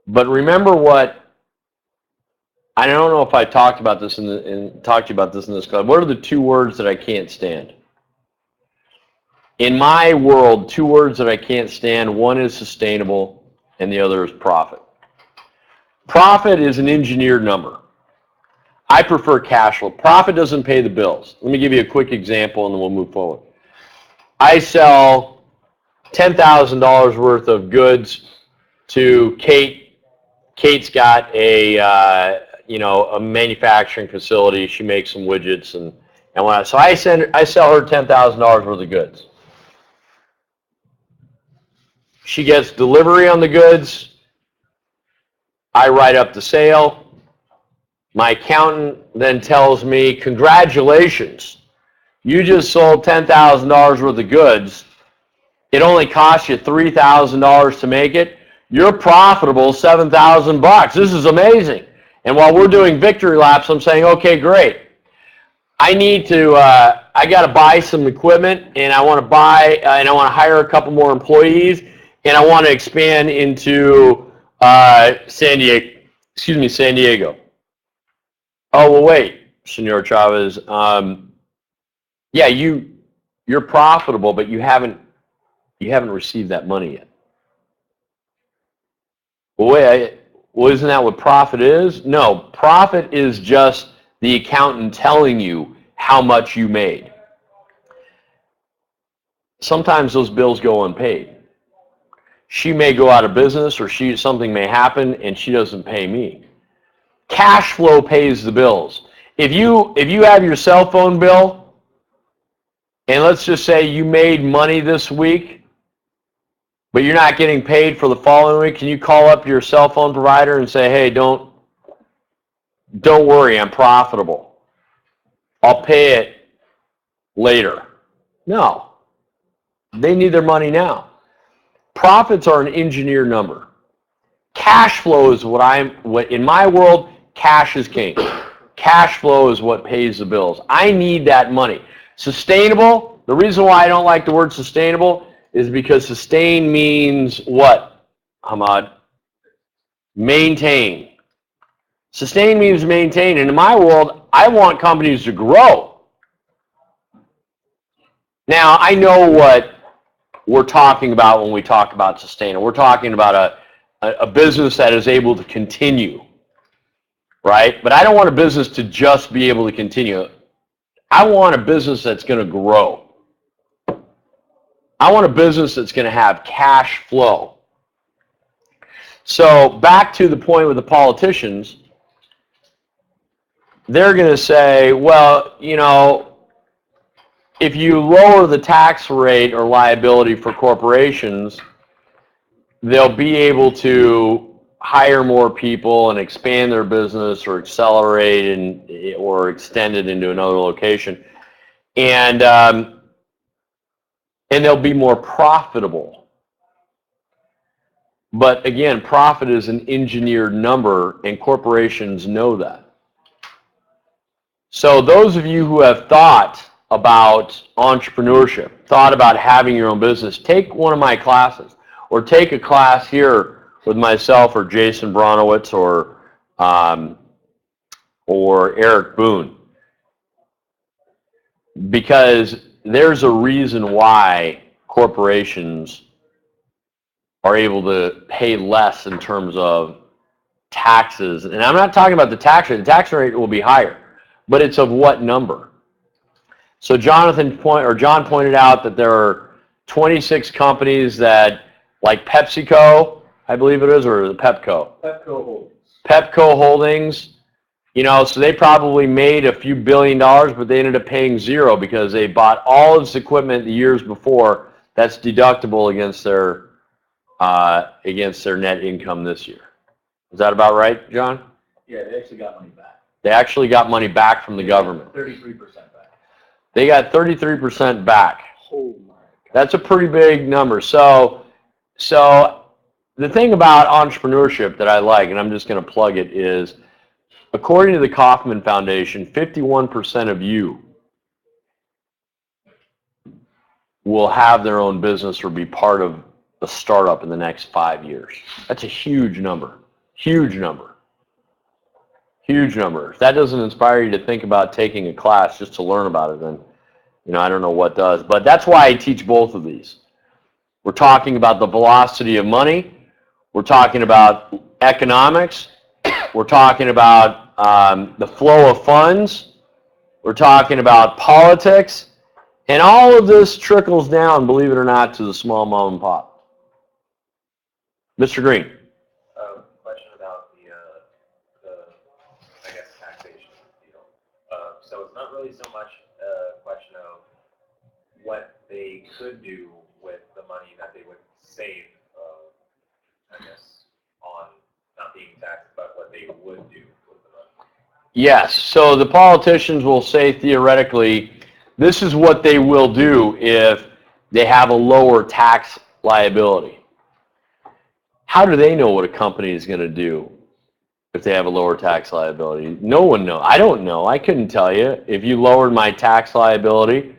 But remember I don't know if I talked about this talked to you about this in this club. What are the 2 words that I can't stand? In my world, 2 words that I can't stand, one is sustainable and the other is profit. Profit is an engineered number. I prefer cash flow. Profit doesn't pay the bills. Let me give you a quick example and then we'll move forward. I sell $10,000 worth of goods to Kate. Kate's got a manufacturing facility. She makes some widgets and whatnot. So I sell her $10,000 worth of goods. She gets delivery on the goods. I write up the sale. My accountant then tells me, congratulations, you just sold $10,000 worth of goods. It only cost you $3,000 to make it. You're profitable $7,000. This is amazing. And while we're doing victory laps, I'm saying, okay, great. I need to, I got to buy some equipment, and I want to and I want to hire a couple more employees, and I want to expand into San Diego. Oh, well, wait, Senor Chavez. Yeah, you're profitable, but you haven't received that money yet. Well, wait, isn't that what profit is? No, profit is just the accountant telling you how much you made. Sometimes those bills go unpaid. She may go out of business, or something may happen, and she doesn't pay me. Cash flow pays the bills. If you have your cell phone bill, and let's just say you made money this week, but you're not getting paid for the following week, can you call up your cell phone provider and say, hey, don't worry, I'm profitable. I'll pay it later. No. They need their money now. Profits are an engineered number. Cash flow is what in my world, cash is king. Cash flow is what pays the bills. I need that money. Sustainable, the reason why I don't like the word sustainable is because sustain means what, Hamad? Maintain. Sustain means maintain. And in my world, I want companies to grow. Now, I know what we're talking about when we talk about sustainable. We're talking about a business that is able to continue, right? But I don't want a business to just be able to continue. I want a business that's going to grow. I want a business that's going to have cash flow. So back to the point with the politicians, they're going to say, well, you know, if you lower the tax rate or liability for corporations, they'll be able to hire more people and expand their business or accelerate or extend it into another location. And they'll be more profitable. But again, profit is an engineered number, and corporations know that. So those of you who have thought about entrepreneurship, thought about having your own business, take one of my classes, or take a class here with myself or Jason Bronowitz or Eric Boone. because there's a reason why corporations are able to pay less in terms of taxes. And I'm not talking about the tax rate. The tax rate will be higher, but it's of what number? So John pointed out that there are 26 companies that, like PepsiCo, I believe it is, or the Pepco. Pepco Holdings. Pepco Holdings, you know, so they probably made a few $1 billion, but they ended up paying zero because they bought all of this equipment the years before that's deductible against their net income this year. Is that about right, John? Yeah, they actually got money back. They actually got money back from the government. 33% back. They got 33% back. Oh my God. That's a pretty big number. So the thing about entrepreneurship that I like, and I'm just going to plug it, is according to the Kauffman Foundation, 51% of you will have their own business or be part of a startup in the next 5 years. That's a huge number. Huge number. Huge number. If that doesn't inspire you to think about taking a class just to learn about it, then, you know, I don't know what does. But that's why I teach both of these. We're talking about the velocity of money. We're talking about economics. We're talking about the flow of funds. We're talking about politics. And all of this trickles down, believe it or not, to the small mom and pop. Mr. Green. Question about the I guess, taxation deal. So it's not really so much a question of what they could do with the money that they would save, I guess, on not being taxed, but what they would do with the money. Yes. So the politicians will say theoretically, this is what they will do if they have a lower tax liability. How do they know what a company is going to do if they have a lower tax liability? No one knows. I don't know. I couldn't tell you. If you lowered my tax liability,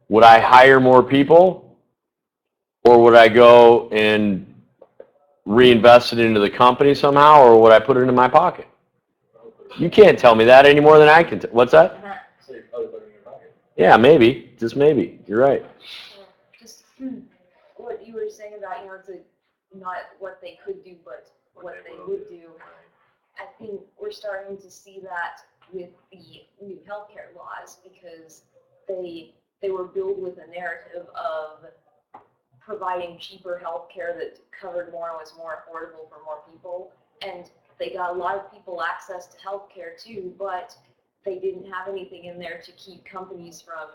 would I hire more people? Or would I go and reinvest it into the company somehow? Or would I put it into my pocket? You can't tell me that any more than I can. What's that? So you probably put it in your pocket. Yeah, maybe. Just maybe. You're right. Just what you were saying about, you know, it's not what they could do, but what they would do. I think we're starting to see that with the new healthcare laws, because they were built with a narrative of providing cheaper healthcare that covered more and was more affordable for more people, and they got a lot of people access to healthcare too, but they didn't have anything in there to keep companies from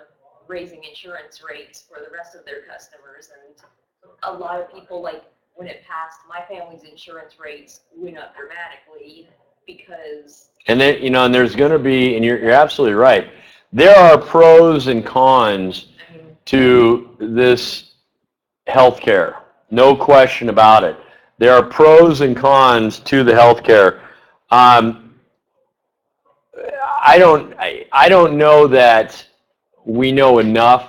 raising insurance rates for the rest of their customers. And a lot of people, like when it passed, my family's insurance rates went up dramatically because. And then, you know, and there's going to be, and you're absolutely right, there are pros and cons to this healthcare. No question about it. There are pros and cons to the healthcare. I don't know that we know enough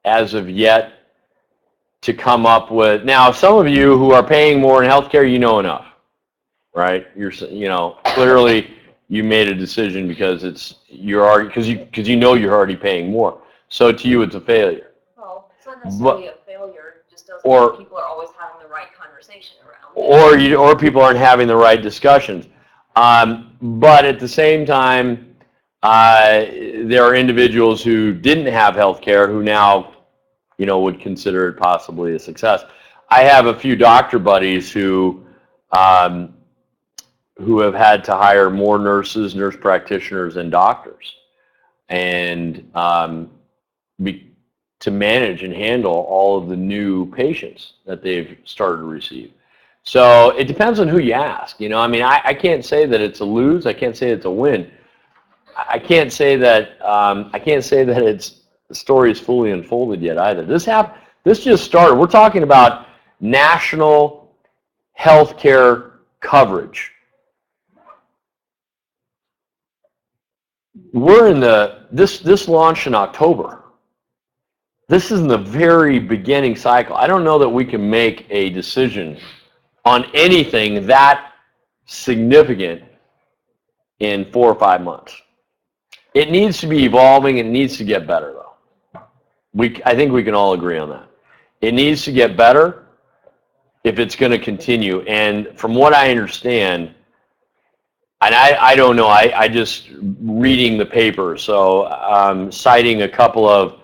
as of yet to come up with. Now, some of you who are paying more in healthcare, you know enough, right? You know, clearly you made a decision because you're know you're already paying more. So to you, it's a failure. Well, it's not necessarily a failure. It just doesn't mean people are always having the right conversation around it. Or people aren't having the right discussions. But at the same time, there are individuals who didn't have health care who now, you know, would consider it possibly a success. I have a few doctor buddies who have had to hire more nurses, nurse practitioners, and doctors, and to manage and handle all of the new patients that they've started to receive. So it depends on who you ask. You know, I mean, I can't say that it's a lose. I can't say it's a win. I can't say that the story is fully unfolded yet either. This just started. We're talking about national healthcare coverage. We're in this launched in October. This is in the very beginning cycle. I don't know that we can make a decision on anything that significant in 4 or 5 months. It needs to be evolving. It needs to get better, though. I think we can all agree on that. It needs to get better if it's going to continue. And from what I understand, and I don't know, I just reading the paper, so citing a couple of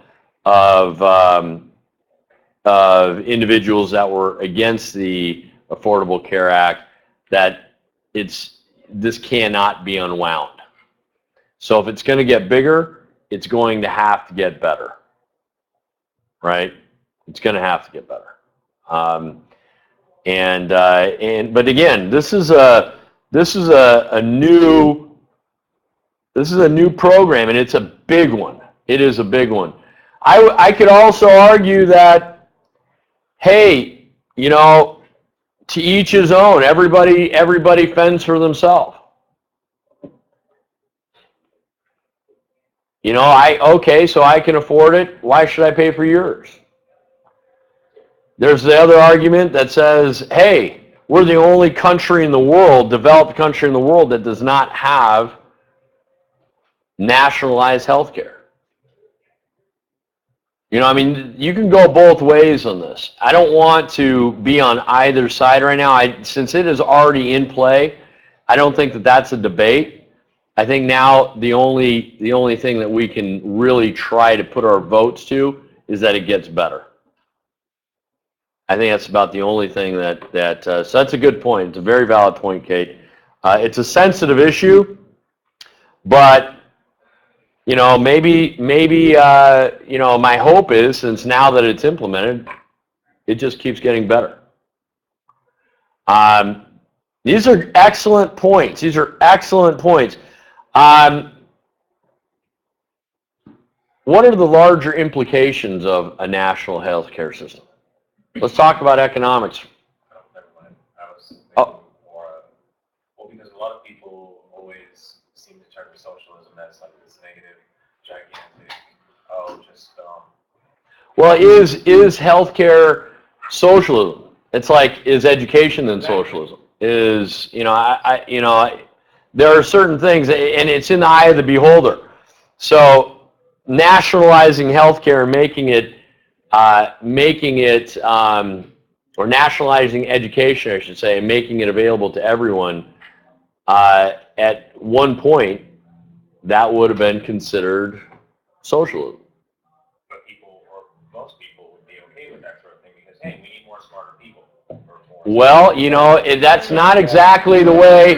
individuals that were against the Affordable Care Act, that this cannot be unwound. So if it's going to get bigger, it's going to have to get better, right? It's going to have to get better. But again, this is a new program, and it's a big one. It is a big one. I could also argue that, hey, you know, to each his own. Everybody fends for themselves. You know, okay, so I can afford it. Why should I pay for yours? There's the other argument that says, hey, we're the only country in the world, developed country in the world, that does not have nationalized health care. You know, I mean, you can go both ways on this. I don't want to be on either side right now. Since it is already in play, I don't think that that's a debate. I think now the only thing that we can really try to put our votes to is that it gets better. I think that's about the only thing so that's a good point. It's a very valid point, Kate. It's a sensitive issue, but you know, maybe you know, my hope is, since now that it's implemented, it just keeps getting better. These are excellent points. These are excellent points. What are the larger implications of a national health care system? Let's talk about economics. Oh, never mind. I was thinking more, well, because a lot of people always seem to turn to socialism as like this negative, gigantic, Well, is healthcare socialism? It's like, is education then socialism? Is, you know, there are certain things, and it's in the eye of the beholder. So nationalizing healthcare and or nationalizing education, I should say, and making it available to everyone, at one point, that would have been considered socialism. but people, or most people, would be okay with that sort of thing because, hey, we need more smarter people. Well, you know, that's not exactly the way.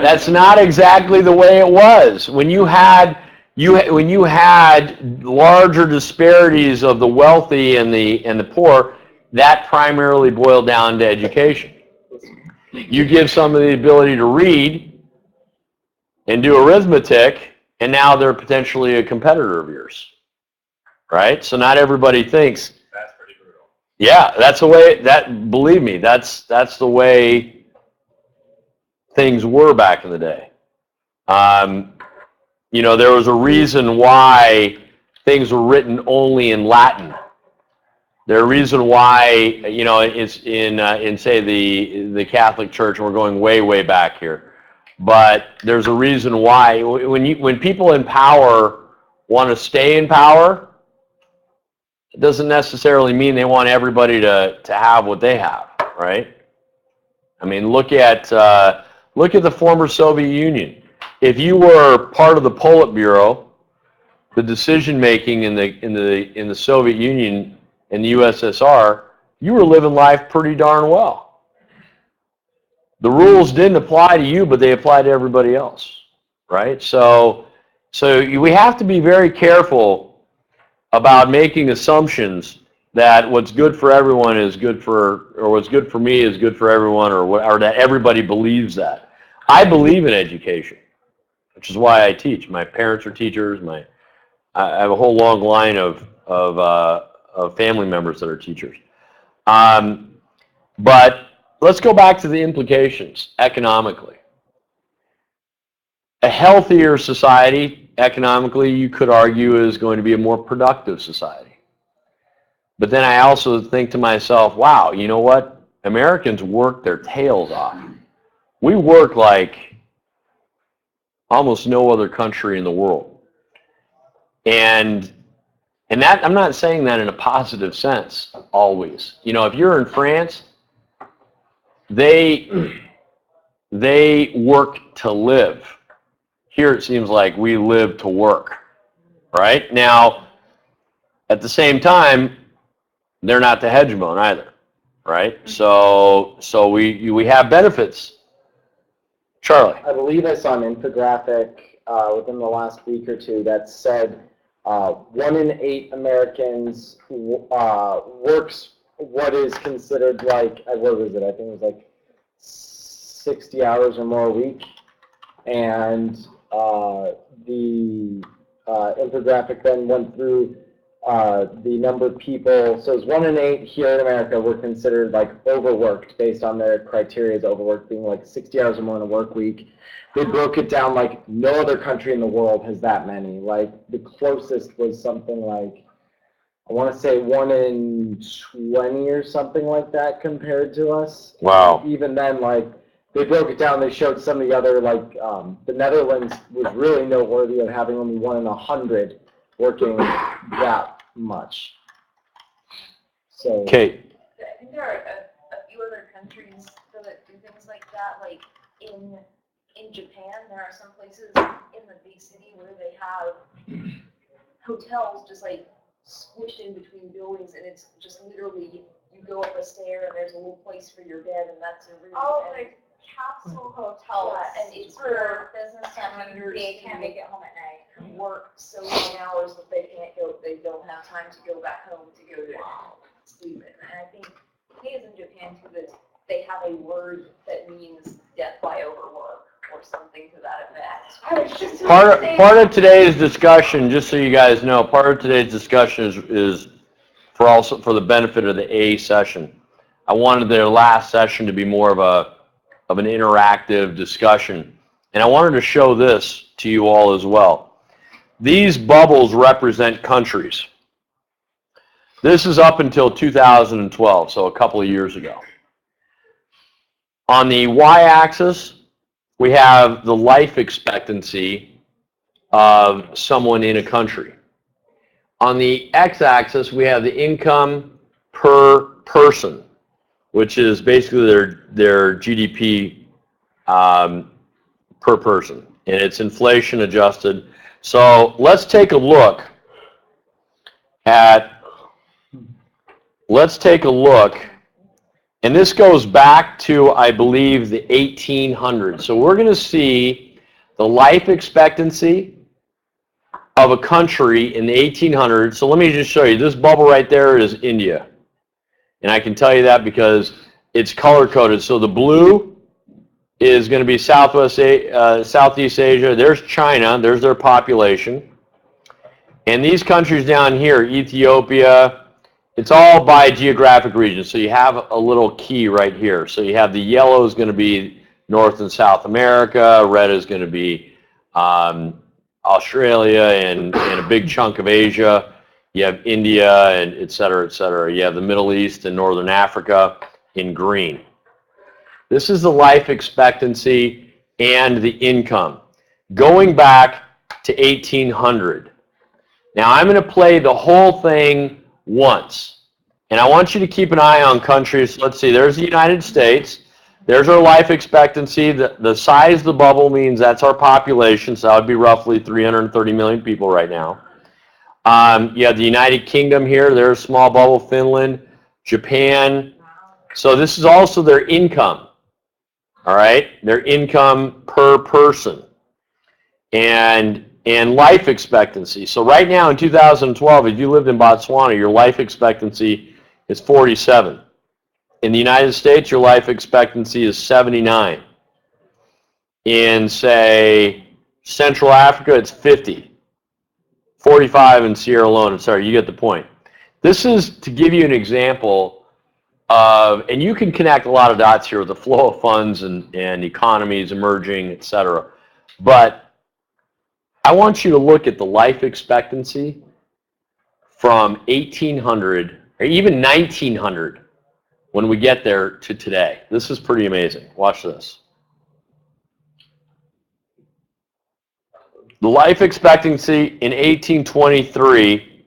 That's not exactly the way it was. When you had larger disparities of the wealthy and the poor, that primarily boiled down to education. You give somebody the ability to read and do arithmetic, and now they're potentially a competitor of yours, right? So not everybody thinks. That's pretty brutal. Yeah, that's the way. Believe me, that's the way things were back in the day. You know, there was a reason why things were written only in Latin. There's a reason why, you know, it's in say the Catholic Church, and we're going way back here. But there's a reason why when people in power want to stay in power, it doesn't necessarily mean they want everybody to have what they have, right? I mean, look at the former Soviet Union. If you were part of the Politburo, the decision making in the Soviet Union and the USSR, you were living life pretty darn well. The rules didn't apply to you, but they apply to everybody else, right? So we have to be very careful about making assumptions that what's good for everyone is good for, or what's good for me is good for everyone, or that everybody believes that. I believe in education, which is why I teach. My parents are teachers. I have a whole long line of family members that are teachers. But let's go back to the implications economically. A healthier society, economically, you could argue, is going to be a more productive society. But then I also think to myself, wow, you know what? Americans work their tails off. We work like almost no other country in the world. And that, I'm not saying that in a positive sense always. You know, if you're in France, they work to live. Here it seems like we live to work, right? Now, at the same time, they're not the hegemon either, right? So we have benefits. Charlie. I believe I saw an infographic within the last week or two that said 1 in 8 Americans works what is considered like, what was it? I think it was like 60 hours or more a week. And the infographic then went through the number of people. So it's 1 in 8 here in America were considered like overworked based on their criteria as overworked, being like 60 hours or more in a work week. They broke it down like no other country in the world has that many. Like the closest was something like, I want to say 1 in 20 or something like that compared to us. Wow. Even then, like they broke it down. They showed some of the other, like the Netherlands was really noteworthy of having only 1 in 100 working that much. So. Kate. I think there are a few other countries that do things like that. Like in Japan, there are some places in the big city where they have hotels just like squished in between buildings, and it's just literally you go up a stair and there's a little place for your bed, and that's a room. Oh, the capsule hotels. Yeah, and it's for businessmen who they can't make it home at night. Work so many hours that they don't have time to go back home to go to sleep. And I think it's in Japan too that they have a word that means death by overwork or something to that effect. I was just Part of today's discussion, just so you guys know, part of today's discussion is for the benefit of the A session. I wanted their last session to be more of an interactive discussion, and I wanted to show this to you all as well. These bubbles represent countries. This is up until 2012, so a couple of years ago. On the y-axis, we have the life expectancy of someone in a country. On the x-axis, we have the income per person, which is basically their GDP per person, and it's inflation adjusted. So let's take a look at, and this goes back to, I believe, the 1800s. So we're going to see the life expectancy of a country in the 1800s. So let me just show you. This bubble right there is India. And I can tell you that because it's color-coded. So the blue is going to be Southeast Asia. There's China. There's their population. And these countries down here, Ethiopia, it's all by geographic region. So you have a little key right here. So you have the yellow is going to be North and South America. Red is going to be Australia and a big chunk of Asia. You have India and et cetera, et cetera. You have the Middle East and Northern Africa in green. This is the life expectancy and the income going back to 1800. Now I'm going to play the whole thing once. And I want you to keep an eye on countries. Let's see, there's the United States. There's our life expectancy. The size of the bubble means that's our population, so that would be roughly 330 million people right now. You have the United Kingdom here. There's a small bubble, Finland, Japan. So this is also their income. All right, their income per person and life expectancy. So right now in 2012, if you lived in Botswana, your life expectancy is 47. In the United States, your life expectancy is 79. In, say, Central Africa, it's 50. 45 in Sierra Leone. Sorry, you get the point. This is to give you an example of, and you can connect a lot of dots here with the flow of funds and economies emerging, et cetera. But I want you to look at the life expectancy from 1800 or even 1900 when we get there to today. This is pretty amazing. Watch this. The life expectancy in 1823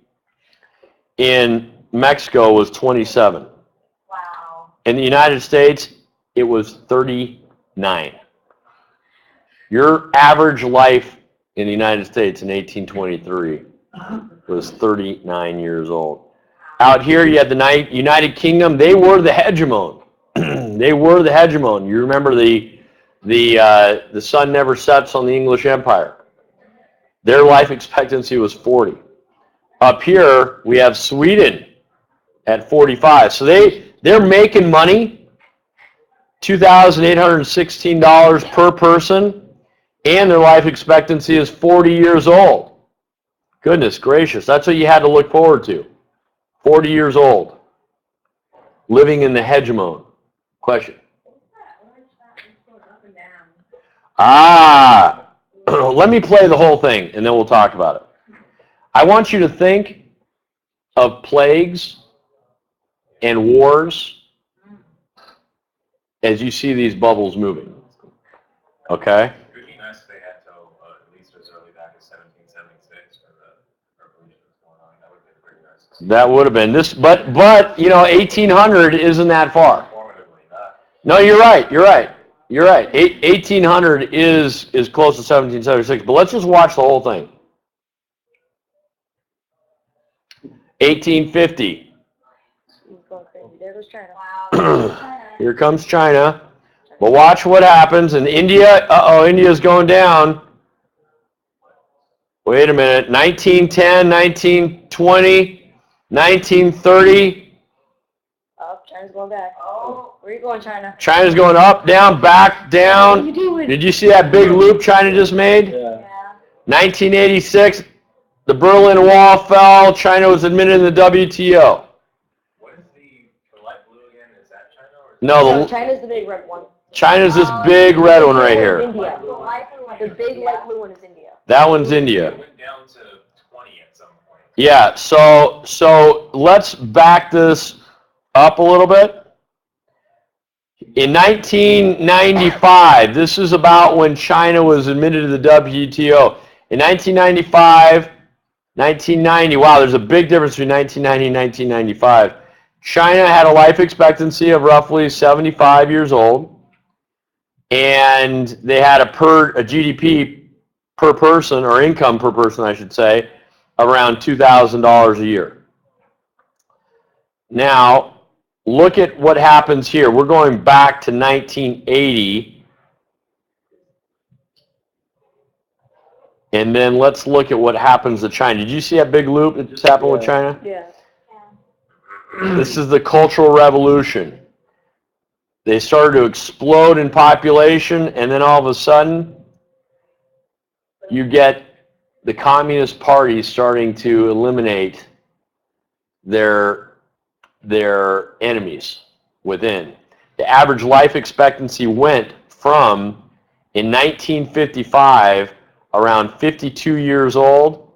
in Mexico was 27. Wow. In the United States, it was 39. Your average life in the United States in 1823 was 39 years old. Out here, you had the United Kingdom. They were the hegemon. They were the hegemon. You remember the sun never sets on the English Empire. Their life expectancy was 40. Up here, we have Sweden at 45. So they're making money, $2,816 per person, and their life expectancy is 40 years old. Goodness gracious, that's what you had to look forward to. 40 years old, living in the hegemon. Question? Let me play the whole thing, and then we'll talk about it. I want you to think of plagues and wars as you see these bubbles moving. Okay? It would be nice if they had till at least as early back as 1776 for the revolution was going on. That would have been pretty nice. That would have been this, but 1800 isn't that far. Formatively, not. No, you're right. 1800 is close to 1776, but let's just watch the whole thing. 1850. There goes China. Wow. Here comes China. But watch what happens in India. India's going down. Wait a minute. 1910, 1920, 1930. Oh, China's going back. Oh. Where are you going, China? China's going up, down, back, down. What are you doing? Did you see that big loop China just made? Yeah. Yeah. 1986, the Berlin Wall fell. China was admitted in the WTO. What is the light blue again? Is that China or? No, China's the big red one. China's this big red one right here. India. The big light blue one is India. That one's India. It went down to 20 at some point. Yeah, so let's back this up a little bit. In 1995, this is about when China was admitted to the WTO. In 1995, 1990, wow, there's a big difference between 1990 and 1995. China had a life expectancy of roughly 75 years old, and they had a GDP per person, or income per person, I should say, around $2,000 a year. Now, look at what happens here. We're going back to 1980. And then let's look at what happens to China. Did you see that big loop that just happened with China? Yeah. This is the Cultural Revolution. They started to explode in population, and then all of a sudden, you get the Communist Party starting to eliminate their enemies within. The average life expectancy went from, in 1955, around 52 years old,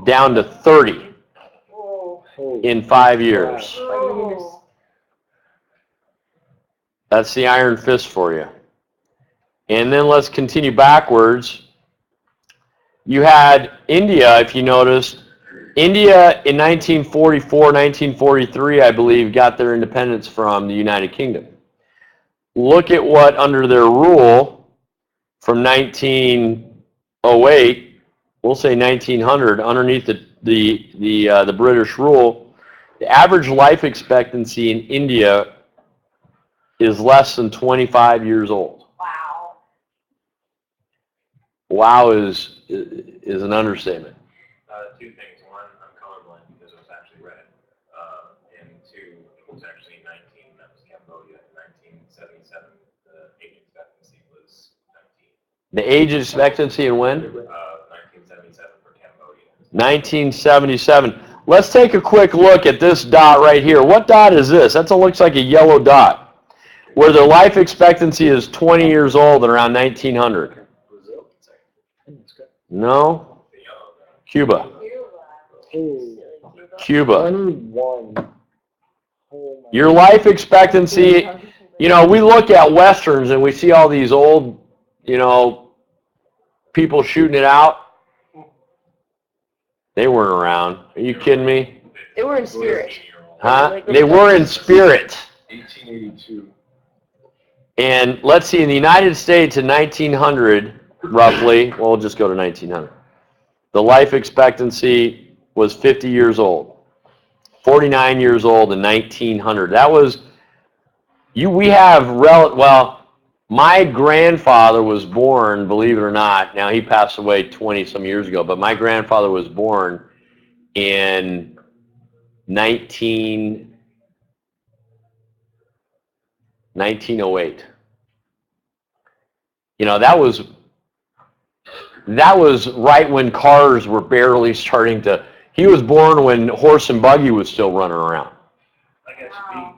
down to 30 in 5 years. Oh. That's the iron fist for you. And then let's continue backwards. You had India, if you noticed. India in 1944, 1943, I believe, got their independence from the United Kingdom. Look at what, under their rule, from 1908, we'll say 1900, underneath the British rule, the average life expectancy in India is less than 25 years old. Wow. Wow is an understatement. Two things. One, I'm colorblind because it was actually red. And two, it was actually 19. That was Cambodia. 1977, the age expectancy was 19. The age expectancy in when? 1977 for Cambodia. 1977. Let's take a quick look at this dot right here. What dot is this? That looks like a yellow dot, where their life expectancy is 20 years old at around 1900. No? Cuba. Cuba. 21. Your life expectancy, we look at Westerns and we see all these old, people shooting it out? They weren't around. Are you kidding me? They were in spirit. Huh? They were in spirit. 1882. And let's see, in the United States in 1900, roughly, well, we'll just go to 1900. The life expectancy was 50 years old. 49 years old in 1900. That was, well, my grandfather was born, believe it or not, now he passed away 20 some years ago, but my grandfather was born in 1908. You know, that was right when cars were barely starting to, he was born when horse and buggy was still running around. I got you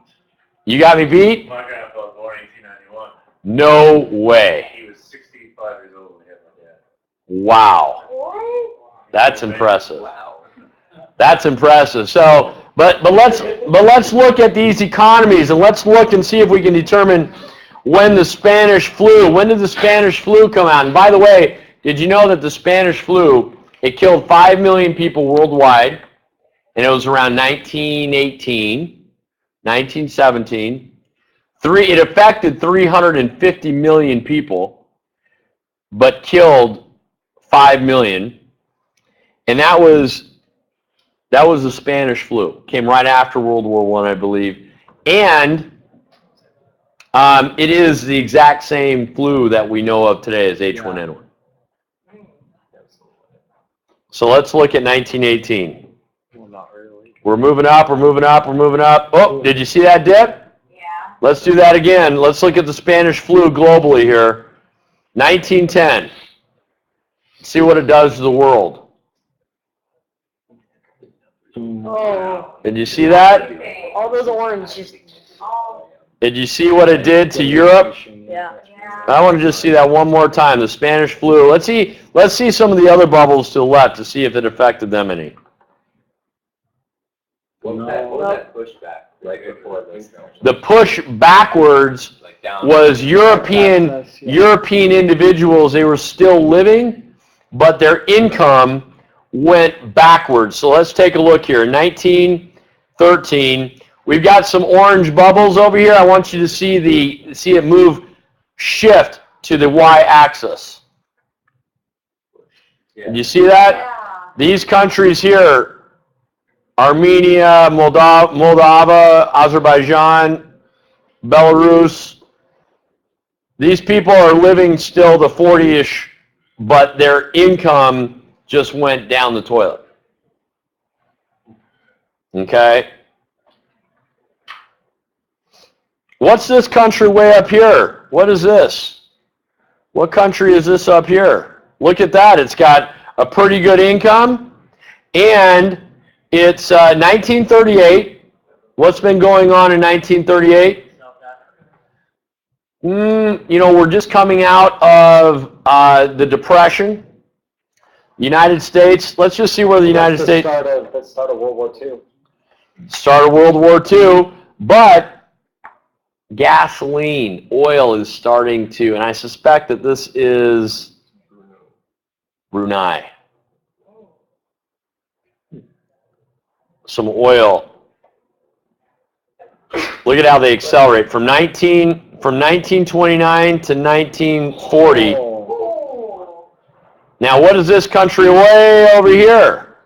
beat. You got me beat? My grandpa was born in 1891. No way. He was 65 years old when he had my dad. Wow. That's impressive. Wow. That's impressive. So, but let's look at these economies and let's look and see if we can determine when the Spanish flu, when did the Spanish flu come out? And by the way, did you know that the Spanish flu, it killed 5 million people worldwide, and it was around 1918, 1917. It affected 350 million people, but killed 5 million. And that was the Spanish flu. Came right after World War I, I believe. And it is the exact same flu that we know of today as H1N1. So let's look at 1918. We're moving up, we're moving up, we're moving up. Oh, did you see that dip? Yeah. Let's do that again. Let's look at the Spanish flu globally here. 1910. See what it does to the world. Oh, Did you see that? all those orange just, Did you see what it did to Europe? yeah. I want to just see that one more time. The Spanish flu. Let's see some of the other bubbles to the left to see if it affected them any. What was that pushback right before this? The push backwards Like down. was European individuals. They were still living, but their income went backwards. So let's take a look here. 1913. We've got some orange bubbles over here. I want you to see it move, shift to the y-axis. Yeah. Did you see that? Yeah. These countries here, Armenia, Moldova, Azerbaijan, Belarus, these people are living still the 40-ish, but their income just went down the toilet. Okay? What's this country way up here? What is this? What country is this up here? Look at that. It's got a pretty good income, and it's 1938. What's been going on in 1938? You know, we're just coming out of the Depression. United States. Let's just see where the United States. That's start of World War II. Start of World War II, but gasoline, oil is starting to, and I suspect that this is Brunei. Some oil. Look at how they accelerate from 1929 to 1940. Now, what is this country way over here?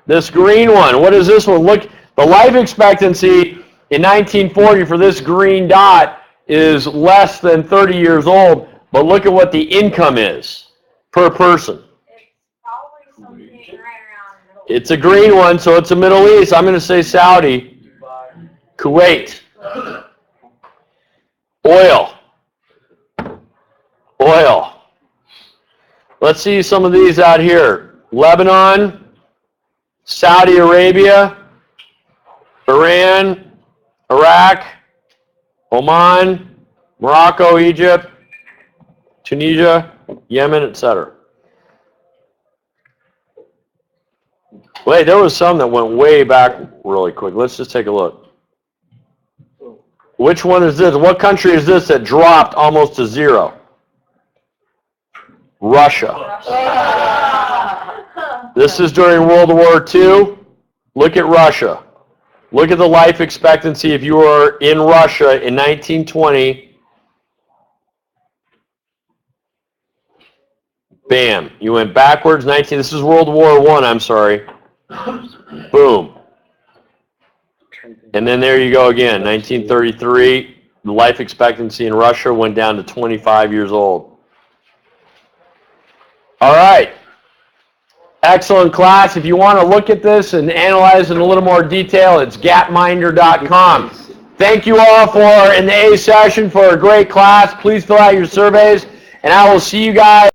This green one. What is this one? Look, the life expectancy in 1940 for this green dot is less than 30 years old, but look at what the income is per person. It's probably something right around Middle It's a green one, so it's a Middle East. I'm going to say Saudi, Kuwait, oil. Let's see some of these out here. Lebanon, Saudi Arabia, Iran, Iraq, Oman, Morocco, Egypt, Tunisia, Yemen, etc. Wait, there was some that went way back really quick. Let's just take a look. Which one is this? What country is this that dropped almost to zero? Russia. This is during World War II. Look at Russia. Look at the life expectancy if you were in Russia in 1920. Bam. You went backwards. This is World War I, I'm sorry. Boom. And then there you go again. 1933, the life expectancy in Russia went down to 25 years old. All right. Excellent class. If you want to look at this and analyze it in a little more detail, it's gapminder.com. Thank you all in the A session for a great class. Please fill out your surveys, and I will see you guys